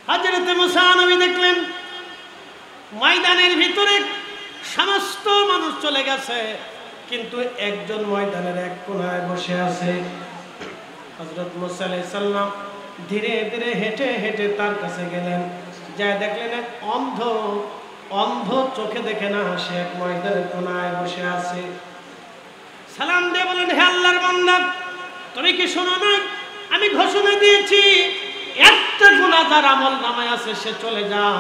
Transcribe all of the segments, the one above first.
হযরত মুসা নবী দেখলেন ময়দানের ভিতরে সমস্ত মানুষ চলে গেছে, কিন্তু একজন ময়দানের এক কোণায় বসে আছে। হযরত মুসা আলাইহিস সালাম ধীরে ধীরে হেঁটে হেঁটে তার কাছে গেলেন, যা দেখলেন এক অন্ধ চোখে দেখে না, সে এক ময়দানের কোণায় বসে আছে। সালাম দিয়ে বলেন, হে আল্লাহর বান্দা, তুমি কি শোনো না? আমি ঘোষণা দিয়েছি একটা গুনাহ যার আমল নামায় আছে সে চলে যাও,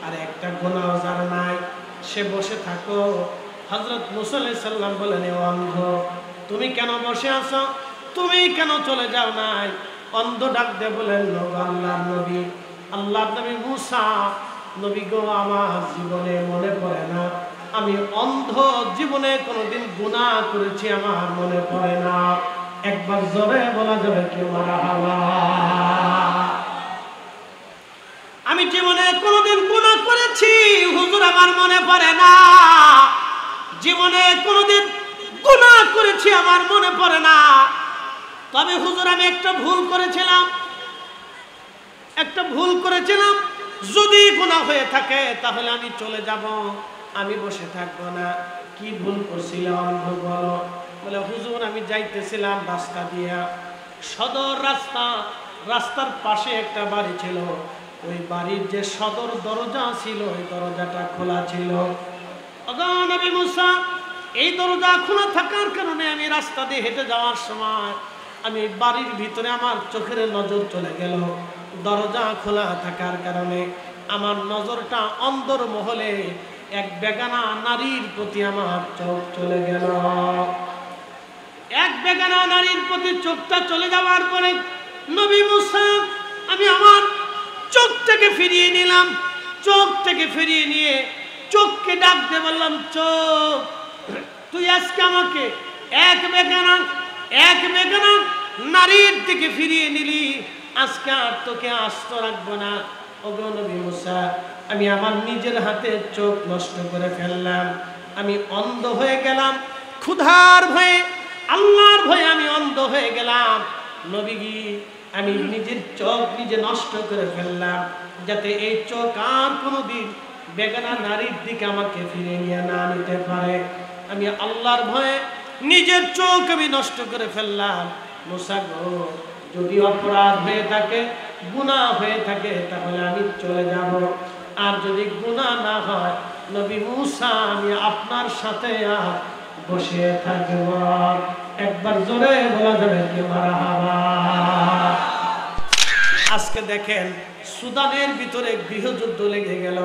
আর একটা গুনাহ যার নাই সে বসে থাকো। হযরত মুসা আলাইহিস সালাম বলেন, ও অন্ধ, তুমি কেন বসে আছো? তুমি কেন চলে যাও নাই? অন্ধ ডাক দিয়ে বলেন, আল্লাহর নবী, আল্লাহর নবী মুসা নবী গো, আমার জীবনে মনে পড়ে না, আমি অন্ধ, জীবনে কোনোদিন গুনাহ করেছি আমার মনে পড়ে না। একবার জোরে বলা যাবে কি মারহাবা? আমি জীবনে কোনোদিন গুনাহ করেছি হুজুর, আমার মনে পড়ে না। জীবনে কোনোদিন গুনাহ করেছি আমার মনে পড়ে না। তবে হুজুর আমি একটা ভুল করেছিলাম, যদি গুনাহ হয়ে থাকে তাহলে আমি চলে যাব, আমি বসে থাকবো না। কি ভুল করছিলাম বলো? বলে, হুজুর আমি যাইতেছিলাম রাস্তা দিয়া, সদর রাস্তার পাশে একটা বাড়ি ছিল, ওই বাড়ির যে সদর দরজা ছিল ওই দরজাটা খোলা ছিল। নবী মুসা, এই দরজা খোলা থাকার কারণে আমি রাস্তা দিয়ে হেঁটে যাওয়ার সময় আমি বাড়ির ভিতরে আমার চোখের নজর চলে গেল। দরজা খোলা থাকার কারণে আমার নজরটা অন্দর মহলে এক বেগানা নারীর প্রতি আমার চোখ চলে গেল। এক বেগানা নারীর প্রতি চোখটা চলে যাওয়ার পরে নবী মুসা, আমি আমার চোখটাকে ফিরিয়ে নিলাম। চোখটাকে ফিরিয়ে নিয়ে চোখকে ডাক দিয়ে বললাম, চোখ, তুই আজকে আমাকে এক বেগানা নারীর দিকে ফিরিয়ে নিলি, আজকে আর তোকে আস্ত রাখবো না। ওগো নবী মুসা, আমি আমার নিজের হাতে চোখ নষ্ট করে ফেললাম, আমি অন্ধ হয়ে গেলাম, ক্ষুধার ভয়ে, আল্লাহর ভয়ে আমি অন্ধ হয়ে গেলাম। নবীজি, আমি নিজের চোখ নিজে নষ্ট করে ফেললাম, যাতে এই চোখ আর কোনোদিন বেগানা নারীর দিকে আমাকে ফিরে নিয়ে না নিতে পারে। আমি আল্লাহর ভয়ে নিজের চোখ আমি নষ্ট করে ফেললাম। মুসা গো, যদি অপরাধ হয়ে থাকে, গুনাহ হয়ে থাকে, তাহলে আমি চলে যাব, আর যদি গুনাহ না হয় নবী মুসা আমি আপনার সাথে আর বসে থাকব। একবার জোরে বলা যাবে কি মারহাবা? আজকে দেখেন সুদানের ভিতরে গৃহযুদ্ধ লেগে গেল,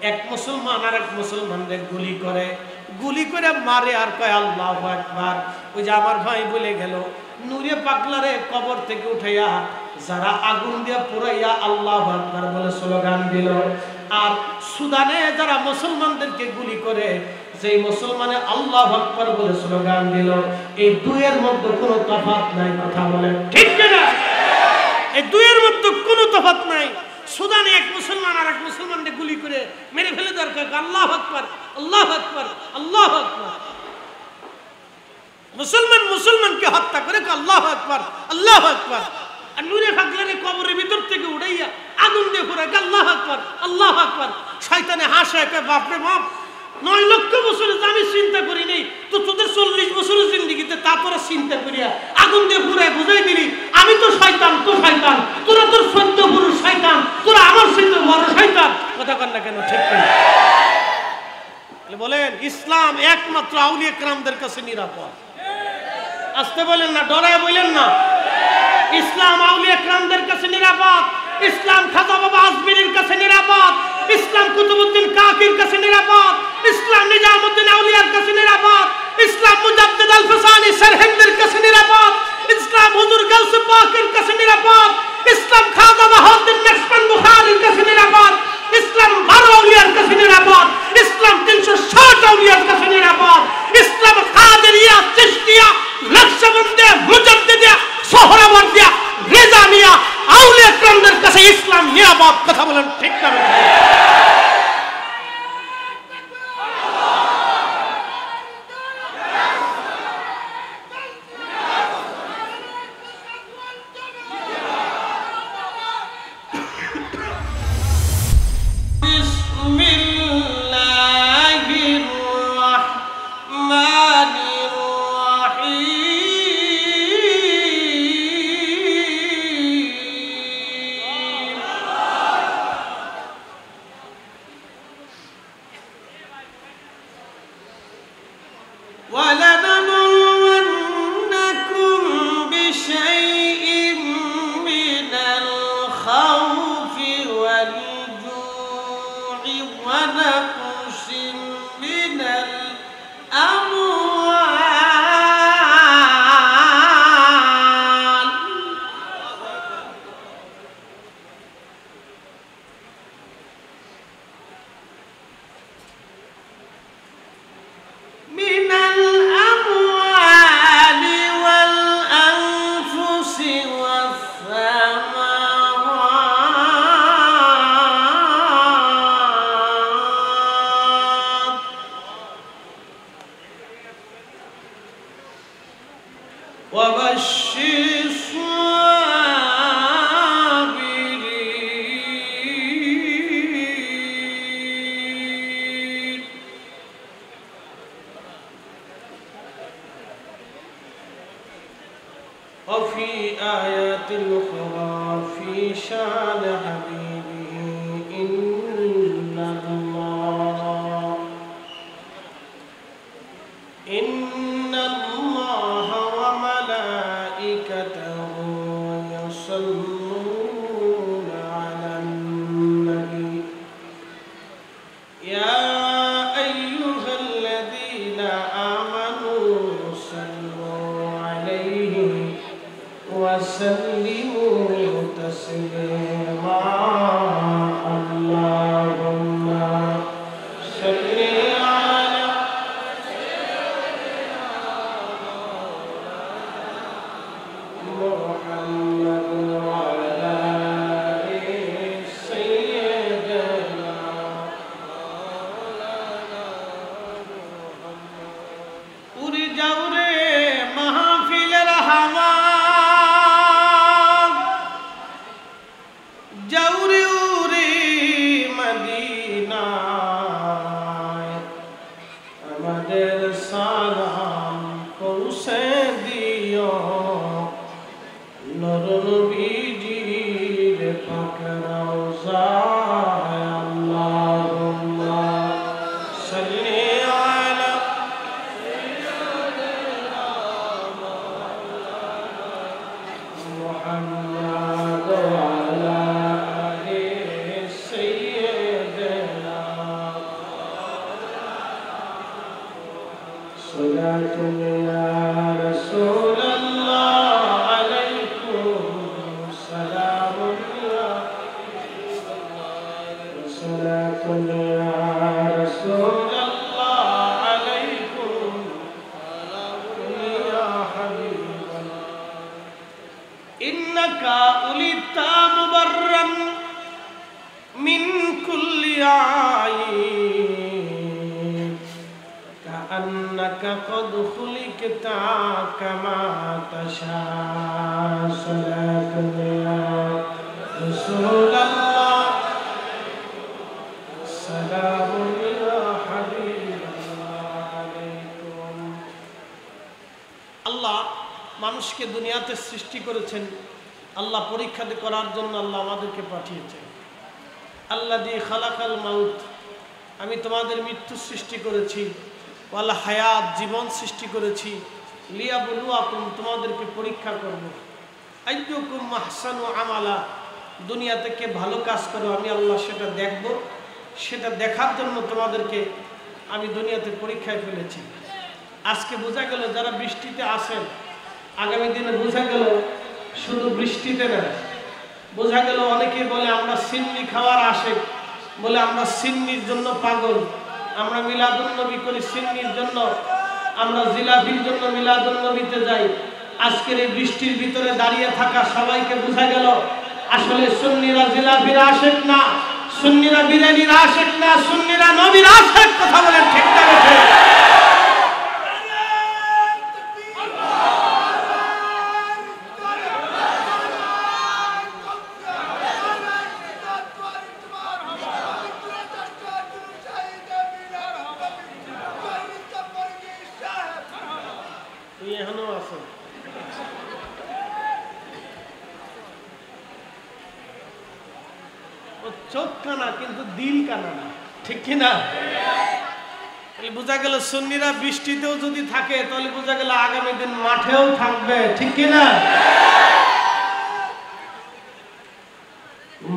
এক মুসলমান আর এক মুসলমানদের গুলি করে মারে আর কয় আল্লাহু আকবার। ওই যে আমার ভাই বলে গেল, নূরে পাগলারে কবর থেকে উঠাইয়া যারা আগুন দিয়ে পুরাইয়া আল্লাহু আকবার বলে স্লোগান দিল, আর সুদানে যারা মুসলমানদেরকে গুলি করে সেই মুসলমানে আল্লাহু আকবার বলে স্লোগান দিল, এই দুইয়ের মধ্যে কোনো তফাৎ নাই। কথা বলেন ঠিক কিনা? এই দুইয়ের মধ্যে কোনো তফাৎ নাই। সুদানে এক মুসলমান আর এক মুসলমানকে গুলি করে মেরে ফেলে দরকার আল্লাহু আকবার, আল্লাহু আকবার, আল্লাহু আকবার। মুসলমানকে হত্যা করে আল্লাহু আকবার, আল্লাহু আকবার। আর নূরে পাগলারে কবরের ভিতর থেকে উড়াইয়া আগুন দিয়ে পুরাই আল্লাহু আকবার, আল্লাহু আকবার। শয়তানে হাসে, বাপরে বাপ, 9 লক্ষ বছরে আমি চিন্তা করি নেই, তো তোদের 40 বছরের জিন্দেগিতে তারপরে চিন্তা করিয়া আগুন দিয়ে পুরাই বুঝাই দিলি আমি তো শয়তান, তো শয়তান, তোরা তোর সত্য পুরুষ শয়তান, তোরা আমার সঙ্গে বড় শয়তান। কথা কন না কেন? ঠিক কিনা বলেন? ইসলাম একমাত্র আউলিয়া কেরামদের কাছে নিরাপদ। আসতে বলেন না, ডরায় বলেন না। ইসলাম আউলিয়া কেরামদের কাছে নিরাপদ। ইসলাম খাজা বাবা আজমিরের কাছে নিরাপদ। ইসলাম কুতুবউদ্দিন কাকির কাছে নিরাপদ। ইসলাম নিজামউদ্দিন আউলিয়ার কাছে নিরাপদ। ইসলাম মুজাদ্দিদ আল ফাসানি সারহিন্দের কাছে নিরাপদ। ইসলাম হুজুর গাউসে পাকের কাছে নিরাপদ। ইসলাম খাজা বাহাউদ্দিন নকশবন্দ বুখারীর কাছে নিরাপদ। ইসলাম 12 আউলিয়ার কাছে নিরাপদ। ইসলাম 360 আউলিয়ার কাছে নিরাপদ। ইসলাম কাদেরিয়া, চিশতিয়া, নকশবন্দিয়া, মুজাদ্দিদিয়া, সোহরাওয়ার্দিয়া, রিজানিয়া আউলিয়া কেরামদের কাছে ইসলাম নিরাপদ। কথা বলেন ঠিক না? صلاة يا رسول الله عليكم يا حبيب الله إنك ولدت مبرا من كل عيب كأنك قد خلقت كما تشاء صلاة يا رسول الله سلام يا حبيب الله عليكم আল্লাহ মানুষকে দুনিয়াতে সৃষ্টি করেছেন আল্লাহ পরীক্ষা করার জন্য আল্লাহ আমাদেরকে পাঠিয়েছেন আল্লাযী খালাকাল মাউত আমি তোমাদের মৃত্যু সৃষ্টি করেছি ওয়াল হায়াত জীবন সৃষ্টি করেছি লিয়াবলুয়াকুম তোমাদেরকে পরীক্ষা করব আইয়ুকুম আহসানু আমালা দুনিয়াতে কে ভালো কাজ করো আমি আল্লাহ সেটা দেখব সেটা দেখার জন্য তোমাদেরকে আমি দুনিয়াতে পরীক্ষায় ফেলেছি আজকে বোঝা গেল যারা বৃষ্টিতে আসেন আগামী দিনে বোঝা গেল শুধু বৃষ্টিতে না বোঝা গেল অনেকে বলে আমরা সিন্নি খাওয়ার আশেক বলে আমরা সিন্নির জন্য পাগল আমরা মিলাদুন নবী করি সিন্নির জন্য আমরা জিলাপির জন্য মিলাদুন নবীতে যাই আজকের এই বৃষ্টির ভিতরে দাঁড়িয়ে থাকা সবাইকে বোঝা গেল আসলে সুন্নিরা জিলাপির আশেক না সুন্নিরা বিরিয়ানির আশেক না সুন্নিরা নবীর আশেক কথা বলেন ঠিক না বেঠিক চোখ কানা কিন্তু দিল কানা না ঠিক কি না বোঝা গেল সুন্নিরা বৃষ্টিতেও যদি থাকে তাহলে বোঝা গেল আগামী দিন মাঠেও থাকবে ঠিক কি না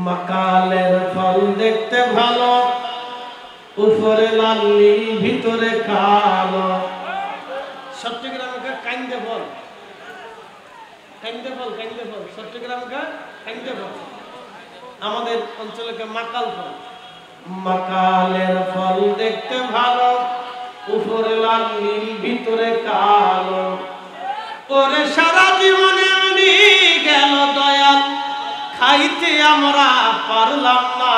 মাকালের ফল দেখতে ভালো উপরে লালি ভিতরে কালো চট্টগ্রামে কাইন্দে ফল চট্টগ্রামে কাইন্দে ফল আমাদের অঞ্চলে মাকাল ফল মাকালের ফল দেখতে ভালো উপরে লাল নীল ভিতরে কালো ওরে সারা জীবনে আমি গেল দয়াল খাইতে আমরা পারলাম না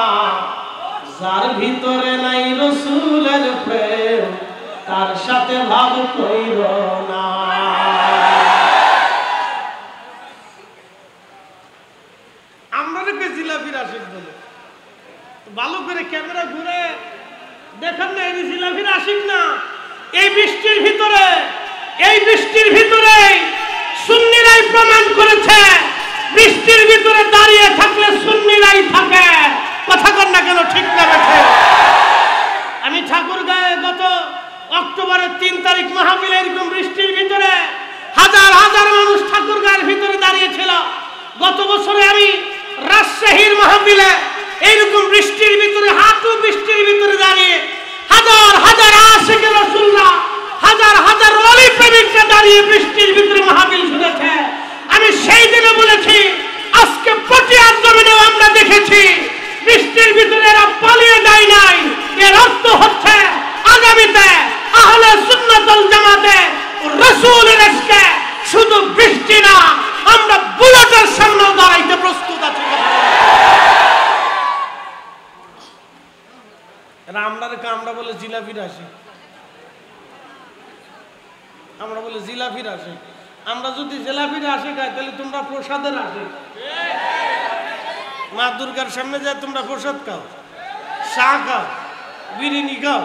যার ভিতরে নাই রাসূলের প্রেম তার সাথে ভাব কইর না জিলাপির আশিক বলে ভালো করে ক্যামেরা ঘুরে দেখেন না এই জিলাপির আশিক না এই বৃষ্টির ভিতরে সুন্নিরাই প্রমাণ করেছে বৃষ্টির ভিতরে দাঁড়িয়ে থাকলে সুন্নিরাই থাকে কথা কর না কেন ঠিক না বেঠে আমি ঠাকুরগাঁয়ে গত অক্টোবরের 3 তারিখ মাহফিলে এরকম বৃষ্টির ভিতরে হাজার হাজার মানুষ ঠাকুরগাঁয়ের ভিতরে দাঁড়িয়ে ছিল গত বছরে আমি রাজশাহীর মাহফিলে এইরকম বৃষ্টির ভিতরে হাঁটু বৃষ্টির ভিতরে দাঁড়িয়ে হাজার হাজার আশিকে রাসূলুল্লাহ হাজার হাজার ওলি প্রেমিকরা দাঁড়িয়ে বৃষ্টির ভিতরে মাহফিল শুনেছে আমি সেই দিনে বলেছি আজকে পটিয়ার জমিনেও আমরা দেখেছি বৃষ্টির ভিতরে এরা পালিয়ে যায় নাই এর অর্থ হচ্ছে আগামীতে আহলে সুন্নাত ওয়াল জামাতে রাসূলের ইশকে শুধু বৃষ্টি না আমরা বুলেটের সামনে দাঁড়াইতে প্রস্তুত আছি আমরা বলে জিলাপির আসে আমরা যদি জিলাপির আসে খাই তাহলে তোমরা প্রসাদের আসে মা দুর্গার সামনে যায় তোমরা প্রসাদ খাও চা খাও বিরিয়ানি খাও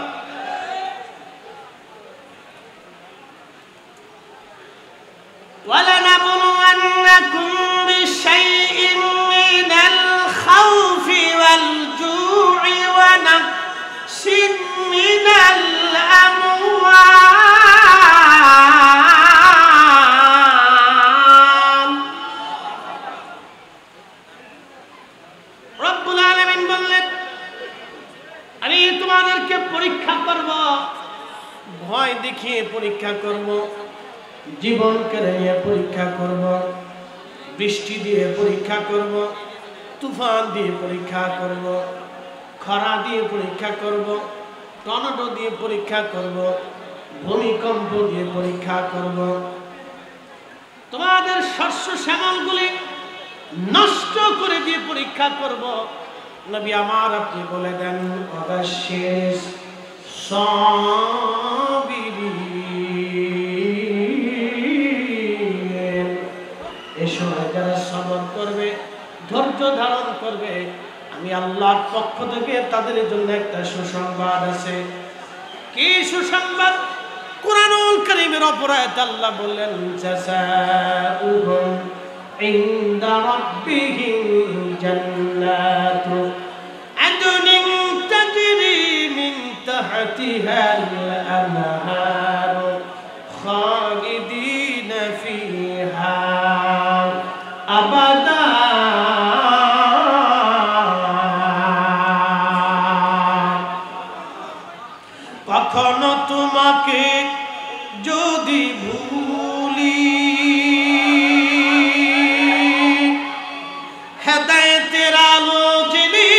ولنبلونكم بشيء من الخوف والجوع ونقص من الأموال رب العالمين বললেন আমি তোমাদেরকে পরীক্ষা করব ভয় দেখিয়ে পরীক্ষা করব জীবনকে নিয়ে পরীক্ষা করব বৃষ্টি দিয়ে পরীক্ষা করব তুফান দিয়ে পরীক্ষা করব খরা দিয়ে পরীক্ষা করব, টর্নেডো দিয়ে পরীক্ষা করব, ভূমিকম্প দিয়ে পরীক্ষা করব, তোমাদের শস্য শ্যামলগুলি নষ্ট করে দিয়ে পরীক্ষা করব। নবী আমার আপনি বলে দেন অবশ্যই সাবিরিন, এই সময় যারা সবর করবে, ধৈর্য ধারণ করবে, আমি আল্লাহর পক্ষ থেকে তাদের জন্য একটা সুসংবাদ আছে। কি সুসংবাদ? কুরআনুল কারীমের অপরায়ত আল্লাহ বললেন জাযাউহুম ইনদা রাব্বিহিম জান্নাতু আদনিন তাজরি মিন তাহতিহাল আনহার খালিদিনা ফিহা আবাদা। কখনো তোমাকে যদি ভুলি, হেদায়েতের আলো জ্বেলে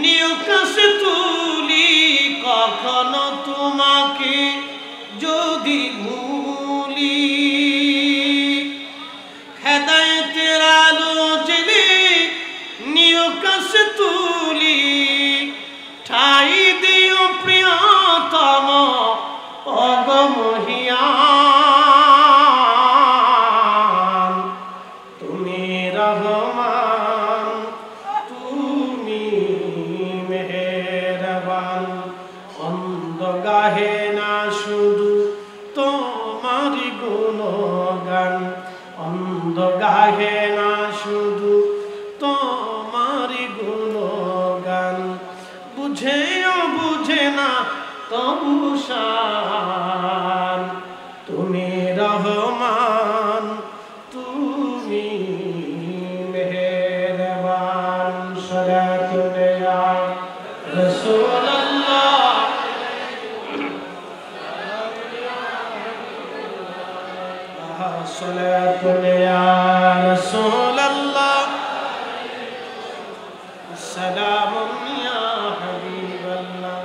নিউ কাছে তুলি, কখনো তোমাকে যদি ভুলি, হেদায়েতের আলো জ্বেলে নিউ কাছে তুলি, ঠাই দিও প্রিয়তম অগমহিয়ান, তুমি রহমান তুমি মেহেরবান। অন্ধ গাহে না শুধু তোমারি গুণগান, অন্ধ গাহে না শুধু তোমারি গুণগান, বুঝেও বুঝে না তবু শান, তুমি রহমান তুমি মেহেরবান। সালাতুন ইয়া রাসূলুল্লাহ, সালাতুন ইয়া রাসূলুল্লাহ, সালামুন ইয়া হাবিবাল্লাহ।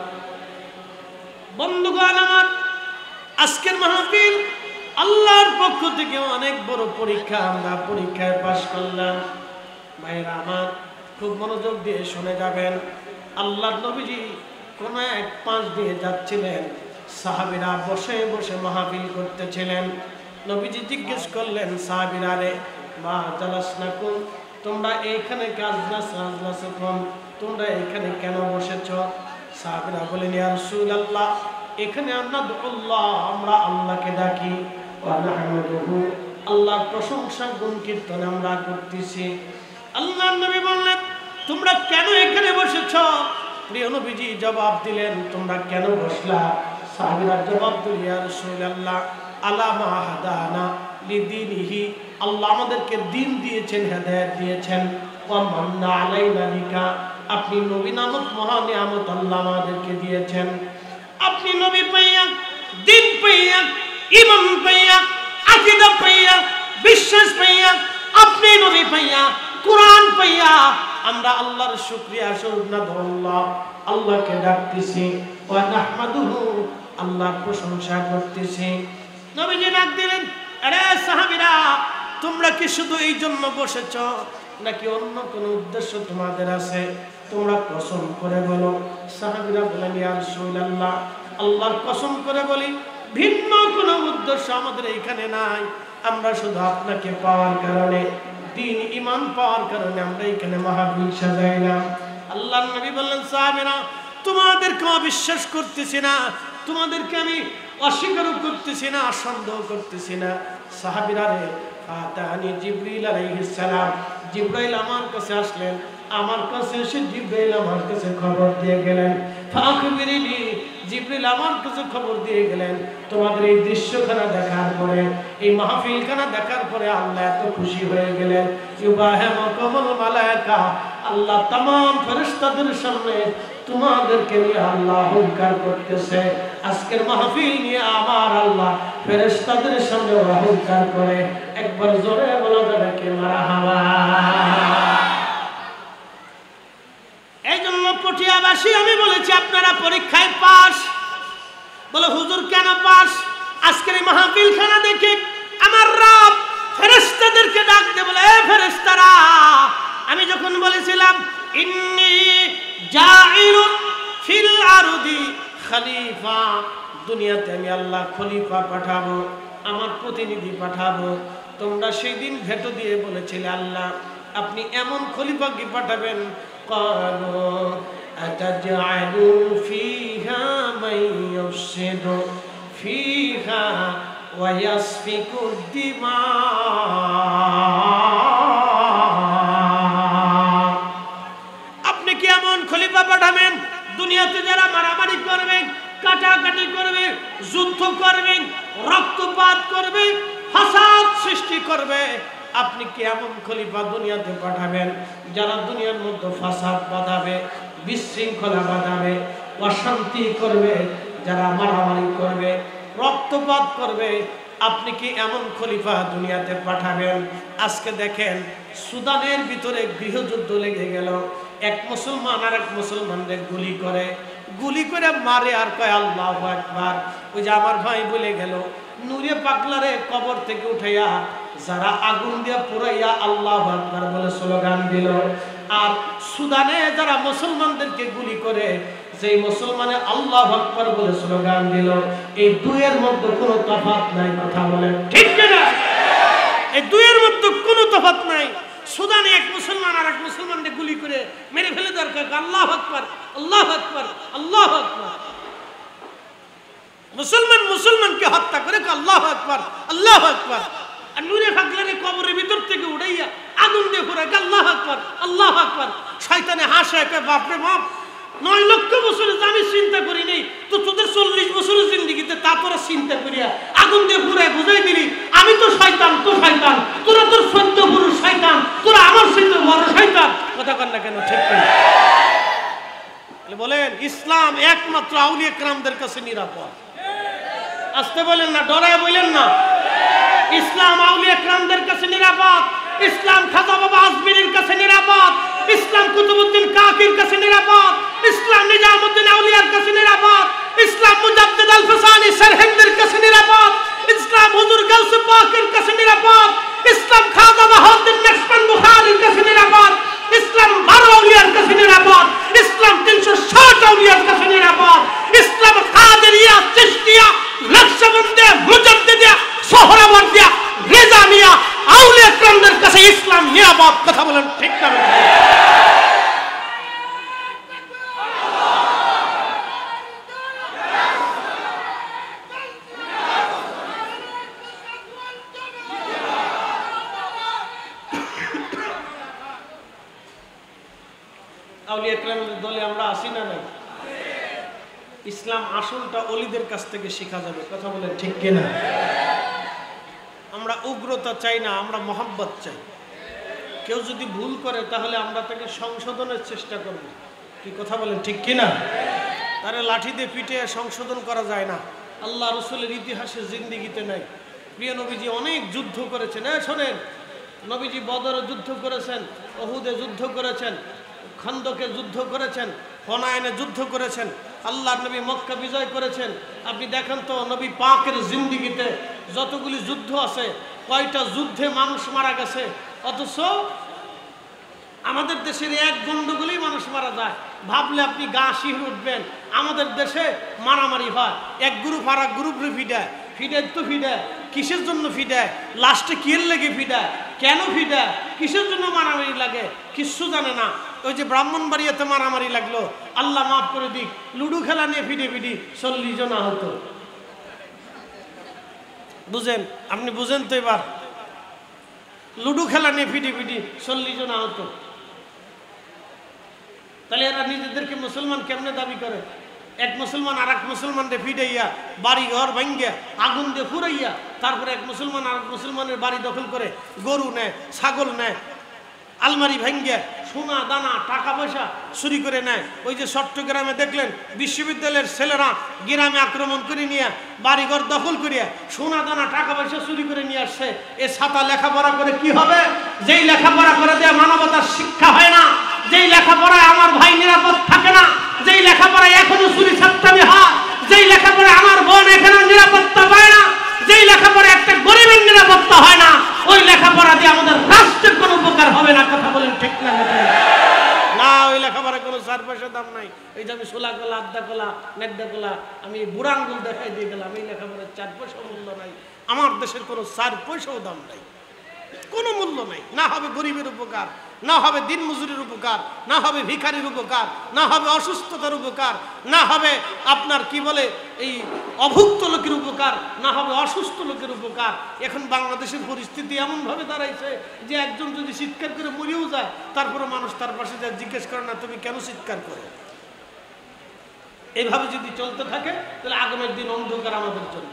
বন্ধুগণ আমার, আজকের মাহফিল আল্লাহর পক্ষ থেকে অনেক বড় পরীক্ষা, আমরা পরীক্ষায় পাশ করলাম। ভাইরা আমার, খুব মনোযোগ দিয়ে শুনে যাবেন। আল্লাহর নবীজি কোন এক পাশ দিয়ে যাচ্ছিলেন, সাহাবীরা বসে বসে মাহফিল করতেছিলেন। নবীজি জিজ্ঞেস করলেন সাহাবীরা, রে মা জালাসনাকুম, তোমরা এইখানে তোমরা এইখানে কেন বসেছ? সাহাবীরা বলেন ইয়া রাসূলুল্লাহ, এখানে আমরা আল্লাহকে ডাকি, ওয়া নাহমাদুহু, আল্লাহর প্রশংসা গুণ কীর্তন আমরা করতেছি। আল্লাহর নবী বললেন তোমরা কেন এখানে বসেছ? প্রিয় নবীজি জবাব দিলেন তোমরা কেন বসলা? সাহাবীরা জবাব দিলেন ইয়া রাসূলুল্লাহ আলা মা হাদানা লিদিনিহি, আল্লাহ আমাদেরকে দ্বীন দিয়েছেন, হেদায়েত দিয়েছেন। ওয়া মান্না আলাইনা বিকা, আপনি নবী নামক মহা নিয়ামত আল্লাহ আমাদেরকে দিয়েছেন। আপনি নবী পাইয়া, দ্বীন পাইয়া, ঈমান পাইয়া, আকীদা পাইয়া, বিশ্বাস পাইয়া, আপনি নবী পাইয়া, কুরআন পাইয়া আমরা আল্লাহর শুকরিয়া সুবহানাল্লাহ, আল্লাহকে ডাকতেছি। ওয়া নাহমাদুহু, আল্লাহর প্রশংসা করতেছি। নবীজি ডাক দিলেন, আরে সাহাবীরা, তোমরা কি শুধু এই জন্য বসেছ নাকি অন্য কোনো উদ্দেশ্য তোমাদের আছে? তোমরা কসম করে বলো। সাহাবীরা বলেন ইয়া রাসূলুল্লাহ, আল্লাহর কসম করে বলি ভিন্ন কোনো উদ্দেশ্য আমাদের এখানে নাই। আমরা শুধু আপনাকে পাওয়ার কারণে, দ্বীন ঈমান পাওয়ার কারণে আমরা এখানে মাহফিল সাজাইলাম। আল্লাহর নবী বললেন সাহাবীরা, তোমাদেরকে অবিশ্বাস করতেছি না, তোমাদেরকে আমি অস্বীকার করতেছি না, সন্দেহ করতেছি না। সাহাবীরা রে, ফাতানি জিবরিল আলাইহিস সালাম, জিবরাইল আমার কাছে আসলেন, আমার কাছে এসে জিবরাইল আমার কাছে খবর দিয়ে গেলেন। ফাখবিরিনি, জিবরিল আমার কাছে খবর দিয়ে গেলেন তোমাদের এই দৃশ্যখানা দেখার পরে, এই মাহফিলখানা দেখার পরে আল্লাহ এত খুশি হয়ে গেলেন। ইউবাহিমুকুমুল মালায়েকা, আল্লাহ तमाम ফেরেশতাদের সামনে তোমাদেরকে নিয়ে আল্লাহ হুঙ্কার করতেছে। আজকের মাহফিল নিয়ে আমার আল্লাহ ফেরেশতাদের সামনে হুঙ্কার করে। একবার জোরে বলা যাবে কি মারহাবা। এই জন্য পটিয়াবাসী আমি বলেছি আপনারা পরীক্ষায় পাস। বলে হুজুর কেন পাস? আজকের এই মাহফিলখানা দেখে আমার রব ফেরেশতাদেরকে ডাক দিয়ে বলে, এ ফেরেশতারা, আমি যখন বলেছিলাম ইন্নী জাইলুন ফিল আরদি খলিফা, দুনিয়াতে আমি আল্লাহ খলিফা পাঠাবো, আমার প্রতিনিধি পাঠাবো, তোমরা সেই দিন ভেটো দিয়ে বলেছিলে আল্লাহ আপনি এমন খলিফা কি পাঠাবেন? ক্বালু আতাজআলু ফিহা মান ইউফসিদু ফিহা ওয়া ইয়াসফিকু দিমা, আপনি কি এমন খলিফা পাঠাবেন দুনিয়াতে যারা মারামারি করবে, কাটাকাটি করবে, যুদ্ধ করবে, রক্তপাত করবে, ফাসাদ সৃষ্টি করবে? আপনি কি এমন খলিফা দুনিয়াতে পাঠাবেন যারা দুনিয়ার মধ্যে ফাসাদ বাঁধাবে, বিশৃঙ্খলা বাঁধাবে, অশান্তি করবে, যারা মারামারি করবে, রক্তপাত করবে? আপনি কি এমন খলিফা দুনিয়াতে পাঠাবেন? আজকে দেখেন সুদানের ভিতরে গৃহযুদ্ধ লেগে গেল, এক মুসলমান আর এক মুসলমানদের গুলি করে মারে আর কয় আল্লাহু আকবার। ওই যে আমার ভাই বলে গেল, নূরে পাগলারে কবর থেকে উঠাইয়া যারা আগুন দিয়ে পুরাইয়া আল্লাহু আকবার বলে স্লোগান দিল, আর সুদানে যারা মুসলমানদেরকে গুলি করে যেই মুসলমানে আল্লাহু আকবার বলে স্লোগান দিল, এই দুইয়ের মধ্যে কোনো তফাৎ নাই। কথা বলেন ঠিক কিনা? এই দুইয়ের মধ্যে কোনো তফাৎ নাই। সুদানে এক মুসলমান আর এক মুসলমানকে গুলি করে মেরে ফেলে দরকার আল্লাহু আকবার, আল্লাহু আকবার, আল্লাহু আকবার। মুসলমান মুসলমানকে হত্যা করে আল্লাহু আকবার, আল্লাহু আকবার। আর নূরে পাগলারে কবরের ভিতর থেকে উঠাইয়া আগুন দিয়ে পুরায় আল্লাহু আকবার, আল্লাহু আকবার। শয়তানে হাসে, বাপ রে বাপ, 9 লক্ষ বছরে আমি চিন্তা করি নাই, তো তোদের 40 বছরের জিন্দেগিতে তারপরে চিন্তা করিয়া আগুন দিয়ে পুরায় বুঝাই দিলি আমি তো শয়তান, তো শয়তান, তোরা তোর সত্য পুরুষ শয়তান, তোরা আমার সত্য বড় শয়তান। কথা কন না কেন? ঠিক কিনা? বলেন ইসলাম একমাত্র আউলিয়া কেরামদের কাছে নিরাপদ। আসতে বলেন না, ডরায় বলেন না। ইসলাম আউলিয়া কেরামদের কাছে নিরাপদ। ইসলাম খাজা বাবা আজমিরের কাছে নিরাপদ। ইসলাম কুতুবউদ্দিন কাকির কাছে নিরাপদ। ইসলাম নিজামউদ্দিন আউলিয়ার কাছে নিরাপদ। ইসলাম মুজাদ্দিদ আল ফসানি সারহিন্দের কাছে নিরাপদ। ইসলাম হুজুর গাউসে পাকের কাছে নিরাপদ। ইসলাম খাজা বাহাউদ্দিন নকশবন্দ বুখারীর কাছে নিরাপদ। ইসলাম 12 আউলিয়ার কাছে নিরাপদ। ইসলাম 360 আউলিয়ার কাছে নিরাপদ। ইসলাম কাদেরিয়া, চিশতিয়া, নকশবন্দিয়া, মুজাদ্দিদিয়া, সোহরাওয়ার্দিয়া, রিজামিয়া আউলিয়া কেরামদের কাছে ইসলাম নিরাপদ। কথা বলেন ঠিক না? আউলিয়া কেরামদের দলে আমরা আসি না নাই? ইসলাম আসলটা ওলিদের কাছ থেকে শেখা যাবে। কথা বলেন ঠিক কিনা? আমরা উগ্রতা চাই না, আমরা মহব্বত চাই। কেউ যদি ভুল করে তাহলে আমরা তাকে সংশোধনের চেষ্টা করব। কি কথা বলেন ঠিক কিনা? তারে লাঠি দিয়ে পিটে সংশোধন করা যায় না। আল্লাহ রসুলের ইতিহাসে জিন্দিগিতে নাই। প্রিয় নবীজি অনেক যুদ্ধ করেছেন। শোনেন, নবীজি বদরে যুদ্ধ করেছেন, উহুদে যুদ্ধ করেছেন, খন্দকে যুদ্ধ করেছেন, হুনাইনে যুদ্ধ করেছেন, আল্লাহর নবী মক্কা বিজয় করেছেন। আপনি দেখেন তো নবী পাকের জিন্দিগিতে যতগুলি যুদ্ধ আছে, কয়টা যুদ্ধে মানুষ মারা গেছে, অথচ আমাদের দেশের এক গন্ডগোলেই মানুষ মারা যায়। ভাবলে আপনি গা শিহরে উঠবেন। আমাদের দেশে মারামারি হয়, এক গ্রুপ আর এক গ্রুপে ফিডায়, তো ফিডায় কিসের জন্য ফিডায়, লাস্টে কিয়ের লেগে ফিডায়, কেন ফিডায়, কিসের জন্য মারামারি লাগে কিচ্ছু জানে না। ওই যে ব্রাহ্মণবাড়িয়াতে মারামারি লাগলো, আল্লাহ মাফ করে দিক, লুডু খেলা নিয়ে ফিডে 40 জন আহত। বুঝেন? আপনি বুঝেন তো এবার? লুডু খেলা নিয়ে ফিডে 40 জন আহত। তাহলে এরা নিজেদেরকে মুসলমান কেমনে দাবি করে? এক মুসলমান আর এক মুসলমানকে ফিডাইয়া বাড়ি ঘর ভাঙ্গিয়া আগুন দিয়ে ফুরাইয়া তারপরে এক মুসলমান আর এক মুসলমানের বাড়ি দখল করে গরু নেয়, ছাগল নেয়, আলমারি ভাঙ্গিয়া সোনা দানা টাকা পয়সা চুরি করে নেয়। ওই যে চট্টগ্রামে দেখলেন বিশ্ববিদ্যালয়ের ছেলেরা গ্রামে আক্রমণ করে নিয়ে বাড়িঘর দখল করিয়া সোনা দানা টাকা পয়সা চুরি করে নিয়ে আসছে। এ ছাতা লেখাপড়া করে কি হবে? যেই লেখাপড়া করে দেয়া মানবতার শিক্ষা হয় না, যেই লেখাপড়ায় আমার ভাই নিরাপদ থাকে না, লেখাপড়া এখনো চুরি ছাত্রামি হয়, যেই লেখাপড়া আমার বোন এখানে নিরাপত্তা পায় না, যেই লেখাপড়া একটা গরিবের নিরাপত্তা হয় না, ওই লেখাপড়া দিয়ে আমাদের রাষ্ট্রের কোনো উপকার হবে না। কথা বলেন ঠিক না? না, ওই লেখাপড়া কোনো 4 পয়সা দাম নাই। এই যে আমি সোলা কলা, আড্ডা কলা, নেড্ডা কলা, আমি বুড়া আঙ্গুল দেখাই দিয়ে গেলাম, এই লেখাপড়ার 4 পয়সা মূল্য নাই। আমার দেশের কোনো 4 পয়সাও দাম নাই, কোনো মূল্য নাই। না হবে গরিবের উপকার, না হবে দিন মজুরির উপকার, না হবে ভিখারির উপকার, না হবে অসুস্থতার উপকার, না হবে আপনার কি বলে এই অভুক্ত লোকের উপকার, না হবে অসুস্থ লোকের উপকার। এখন বাংলাদেশের পরিস্থিতি এমন ভাবে দাঁড়াইছে যে একজন যদি চিৎকার করে মরেও যায়, তারপরে মানুষ তার পাশে যা জিজ্ঞেস করে না তুমি কেন চিৎকার করো। এইভাবে যদি চলতে থাকে তাহলে আগামীর দিন অন্ধকার আমাদের জন্য।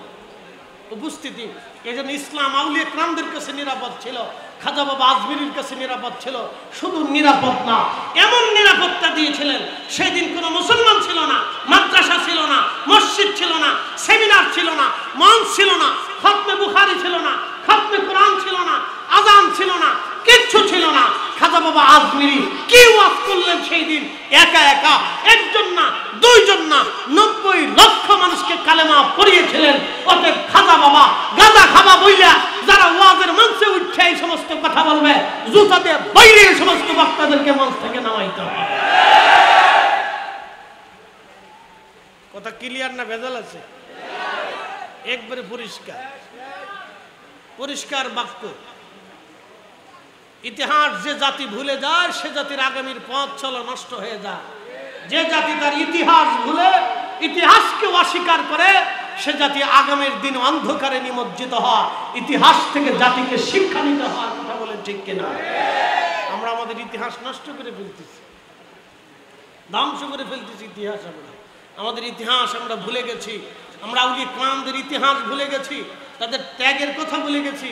উপস্থিতি এই জন্য ইসলাম আউলিয়া কেরামদের কাছে নিরাপদ ছিল, খাজা বাবা আজমিরির কাছে নিরাপদ ছিল। শুধু নিরাপদ না, এমন নিরাপত্তা দিয়েছিলেন সেই দিন কোনো মুসলমান ছিল না, মাদ্রাসা ছিল না, মসজিদ ছিল না, সেমিনার ছিল না, মঞ্চ ছিল না, খতমে বুখারী ছিল না, খতমে কোরআন ছিল না, আজান ছিল না, কিচ্ছু ছিল না। খাজা বাবা আজমিরি কি ওয়াজ করলেন সেই দিন, একা একা, একজন না, দুইজন না, 90 লক্ষ মানুষকে কালেমা পড়িয়েছিলেন। অতএব খাজা বাবা গাঁজা খাবা বইলা যারা ওয়াজের মঞ্চে উঠছে এই সমস্ত কথা বলবে, জুতা দিয়ে বাইরে এই সমস্ত বক্তাদেরকে মঞ্চ থেকে নামাইতে হবে। কথা ক্লিয়ার না ভেজাল আছে? একবারে পরিষ্কার, পরিষ্কার বাক্য। ইতিহাস যে জাতি ভুলে যায় সে জাতির আগামীর পথ চলা নষ্ট হয়ে যায়। যে জাতি তার ইতিহাস ভুলে ইতিহাসকে অস্বীকার করে সে জাতি আগামীর দিন অন্ধকারে নিমজ্জিত হয়। ইতিহাস থেকে জাতিকে শিক্ষা নিতে হয়। কথা বলেন ঠিক কিনা? আমরা আমাদের ইতিহাস নষ্ট করে ফেলতেছি, ধ্বংস করে ফেলতেছি ইতিহাস। আমাদের ইতিহাস আমরা ভুলে গেছি। আমরা আউলিয়া কেরামদের ইতিহাস ভুলে গেছি, তাদের ত্যাগের কথা ভুলে গেছি।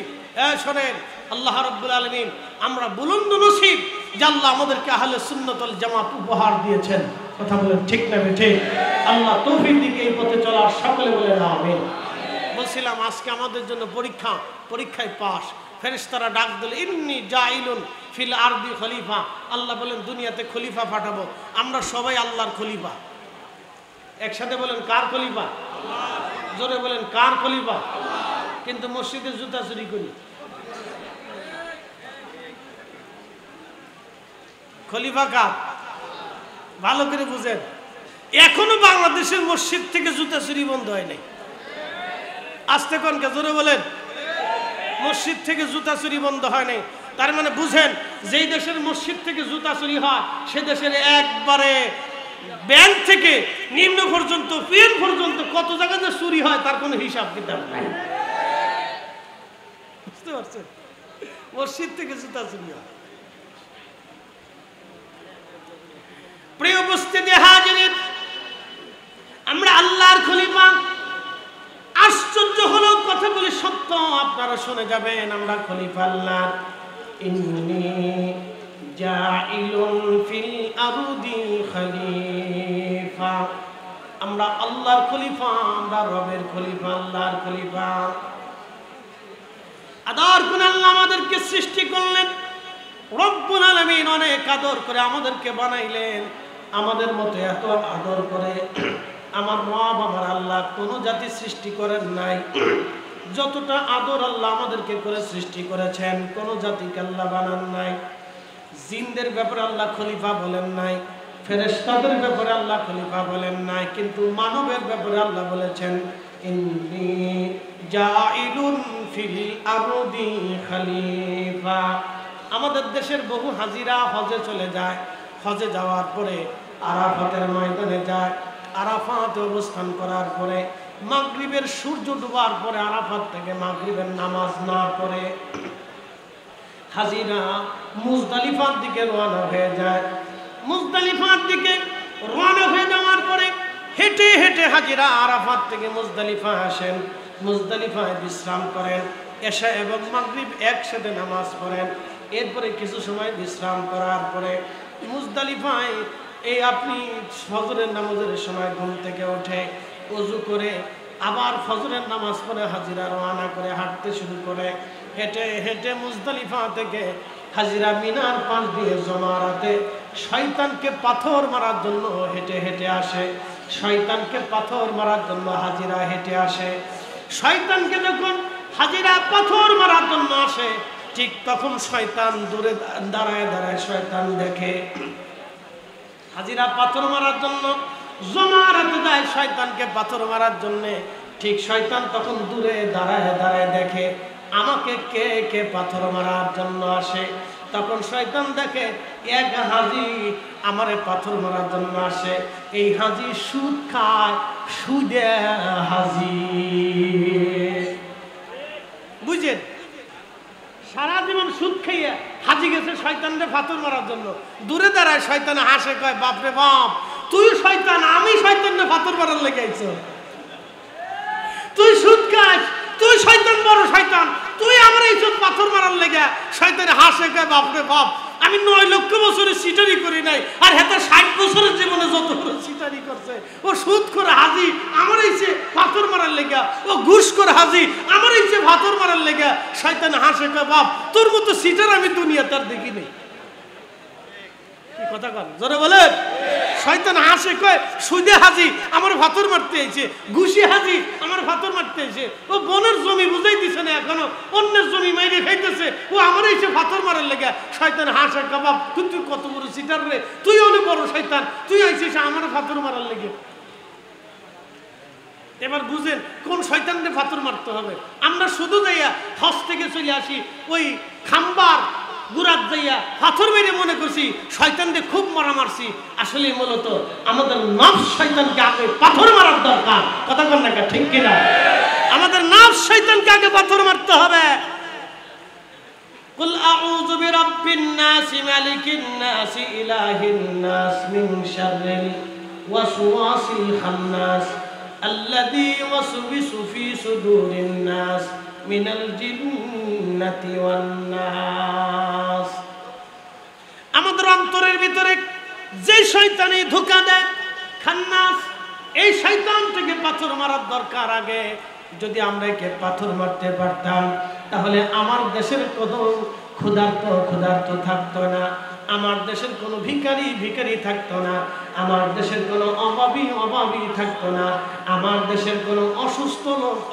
শোনেন, আল্লাহ রাব্বুল আলামিন আমরা বুলন্দ নসিব যে আল্লাহ আমাদেরকে আহলে সুন্নাত ওয়াল জামাত উপহার দিয়েছেন। কথা বলেন ঠিক না ঠিক? আল্লাহ তৌফিক দিকে এই পথে চলার সকলে বলেন আমিন। বলছিলাম আজকে আমাদের জন্য পরীক্ষা, পরীক্ষায় পাস। ফেরেশতারা ডাক দিল ইন্নী জাইলুন ফিল আরদি খলিফা। আল্লাহ বলেন দুনিয়াতে খলিফা পাঠাবো। আমরা সবাই আল্লাহর খলিফা। একসাথে বলেন কার খলিফা? জোরে বলেন কার খলিফা? কিন্তু মসজিদে জুতা চুরি করি। খলিফা কার? ভালো করে বুঝেন। এখনো বাংলাদেশের মসজিদ থেকে জুতা চুরি বন্ধ হয় নাই। আস্তে কোনকে জোরে বলেন, মসজিদ থেকে জুতা চুরি বন্ধ হয় নাই। তার মানে বুঝেন, যেই দেশের মসজিদ থেকে জুতা চুরি হয় সে দেশের একবারে ব্যাংক থেকে নিম্ন পর্যন্ত, পিএন পর্যন্ত কত জায়গায় যে চুরি হয় তার কোনো হিসাব কিতাব নাই। বুঝতে পারছেন? মসজিদ থেকে জুতা চুরি হয়। প্রিয় উপস্থিতি হাজিরিন, আমরা আল্লাহর খলিফা। আশ্চর্য হলো, কথা বলে সত্য, আপনারা শুনে যাবেন। আমরা খলিফা আল্লাহ। ইন্নী জাইলুন ফিল আরদি খলিফা। আমরা আল্লাহর খলিফা, আমরা রবের খলিফা, আল্লাহর খলিফা। আদর করে আল্লাহ আমাদেরকে সৃষ্টি করলেন। রব্বুল আলামিন অনেক আদর করে আমাদেরকে বানাইলেন। আমাদের মতো এত আদর করে আমার রব, আমার আল্লাহ কোনো জাতি সৃষ্টি করেন নাই। যতটা আদর আল্লাহ আমাদেরকে করে সৃষ্টি করেছেন, কোনো জাতিকে আল্লাহ বানান নাই। জিনদের ব্যাপারে আল্লাহ খলিফা বলেন নাই, ফেরেশতাদের ব্যাপারে আল্লাহ খলিফা বলেন নাই, কিন্তু মানবের ব্যাপারে আল্লাহ বলেছেন ইন্নী জাইলুন ফিল আরদি খলিফা। আমাদের দেশের বহু হাজিরা হজে চলে যায়। হজে যাওয়ার পরে আরাফাতের ময়দানে যায়। আরাফাতে অবস্থান করার পরে মাগরিবের সূর্য ডুবার পরে আরাফাত থেকে মাগরিবের নামাজ না পড়ে হাজিরা মুজদালিফার দিকে রওনা হয়ে যায়। মুজদালিফার দিকে রওনা হয়ে যাওয়ার পরে হেঁটে হেঁটে হাজিরা আরাফাত থেকে মুজদালিফা আসেন। মুজদালিফায় বিশ্রাম করেন। এশা এবং মাগরিব একসাথে নামাজ পড়েন। এরপরে কিছু সময় বিশ্রাম করার পরে মুজদালিফায় এই আপনি ফজরের নামাজের সময় ঘুম থেকে উঠে ওযু করে আবার ফজরের নামাজ পড়ে হাজিরা রওনা করে হাঁটতে শুরু করে। হেঁটে হেঁটে মুজদালিফা থেকে হাজিরা মিনার পাশ দিয়ে জমারাতে শয়তানকে পাথর মারার জন্য হেঁটে হেঁটে আসে। শয়তানকে পাথর মারার জন্য হাজিরা হেঁটে আসে। শয়তানকে যখন হাজিরা পাথর মারার জন্য আসে, ঠিক তখন শয়তান দূরে দাঁড়ায় দাঁড়ায় শয়তান দেখে হাজিরা পাথর মারার জন্য জমারাতে যায় শয়তানকে পাথর মারার জন্য। ঠিক শয়তান তখন দূরে দাঁড়ায় দাঁড়ায় দেখে আমাকে কে কে পাথর মারার জন্য আসে। তখন শয়তান দেখে এক হাজি আমারে পাথর মারার জন্য আসে। এই হাজি সুদ খায়, সুদে হাজি। বুঝেন, সারা জীবন সুদ খাইয়ে হাজি গেছে শয়তানরে পাথর মারার জন্য। দূরে দাঁড়ায় শয়তান হাসে, কয় বাপরে বাপ, তুই শয়তান, আমি শয়তানরে পাথর মারার লেগে আইছো। তুই সুদ খাস, তুই শয়তান, বড় শয়তান, তুই আমার এই সুদ পাথর মারার লেগে। শয়তান হাসে, কয় বাপরে বাপ, আমি 9 লক্ষ বছরের সিটারি করি নাই, আর হেতা 60 বছরের জীবনে যত সিটারি করছে। ও সুদ করে হাজি আমার এইছে পাথর মারার লেগা, ও ঘুষ করে হাজি আমার এইছে পাথর মারার লেগা। শয়তান হাসে, কয় বাপ, তোর মতো সিটার আমি দুনিয়া তার দেখি নেই। কি কথা কন, জোরে বলেন। শয়তান হাসে, কয় সুদে হাজি আমার পাথর মারতে আইছে, ঘুষি হাজি আমার পাথর মারতে আইছে। ও বনের জমি বুঝাই দিছে না এখনো, অন্যের জমি মাইরে খাইতেছে, ও আমার এসে পাথর মারার লেগে। শয়তান হাসে, কবাব, তুই কত বড় সিটার রে, তুই অনেক বড় শয়তান, তুই আইছিস আমার পাথর মারার লেগে। এবার বুঝেন কোন শয়তানরে পাথর মারতে হবে। আমরা শুধু যাইয়া হজ থেকে চলে আসি, ওই খাম্বার গুরাত যাইয়া পাথর মেরে মনে করছি শয়তানকে খুব মারা মারছি। আসলে মূলত আমাদের নফস শয়তানকে আগে পাথর মারার দরকার। কথা বল না, ঠিক কিনা? আমাদের নফস শয়তানকে আগে পাথর মারতে হবে। কুল আউযু বিরাব্বিন নাস মালিকিন নাস ইলাহিন নাস মিন শাররিল ওয়াসওয়াসিল খান্নাস আল্লাযী ওয়াসওয়িসু ফি সুদুরিন নাস মিনাল জিন্নাতি ওয়ান নাস। আমাদের অন্তরের ভিতরে যে শয়তানি ধোঁকা দেয়, খান্নাস, এই শয়তান থেকে পাথর মারার দরকার আগে। যদি আমরা একে পাথর মারতে পারতাম তাহলে আমার দেশের কোনো ক্ষুধার্ত থাকতো না, আমার দেশের কোনো ভিখারি থাকতো না, আমার দেশের কোনো অভাবী থাকতো না, আমার দেশের কোনো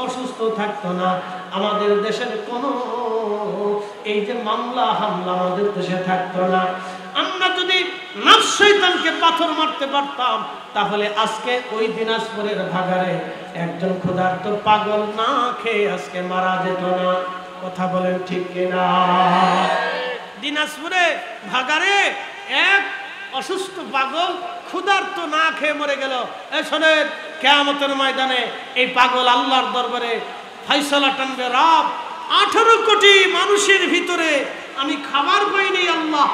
অসুস্থ থাকতো না, আমাদের দেশের কোনো এই যে মামলা হামলা আমাদের দেশে থাকতো না। আমরা যদি নফস শয়তানকে পাথর মারতে পারতাম তাহলে আজকে ওই দিনাজপুরের ভাগাড়ে একজন ক্ষুধার্ত পাগল না খেয়ে আজকে মারা যেত না। কথা বলেন ঠিক কিনা? দিনাজপুরে ভাগাড়ে এক অসুস্থ পাগল ক্ষুধার্ত না খেয়ে মরে গেল। শোনেন, কিয়ামতের ময়দানে এই পাগল আল্লাহর দরবারে ফয়সালা টানবে, রব 18 কোটি মানুষের ভিতরে আমি খাবার পাইনি, আল্লাহ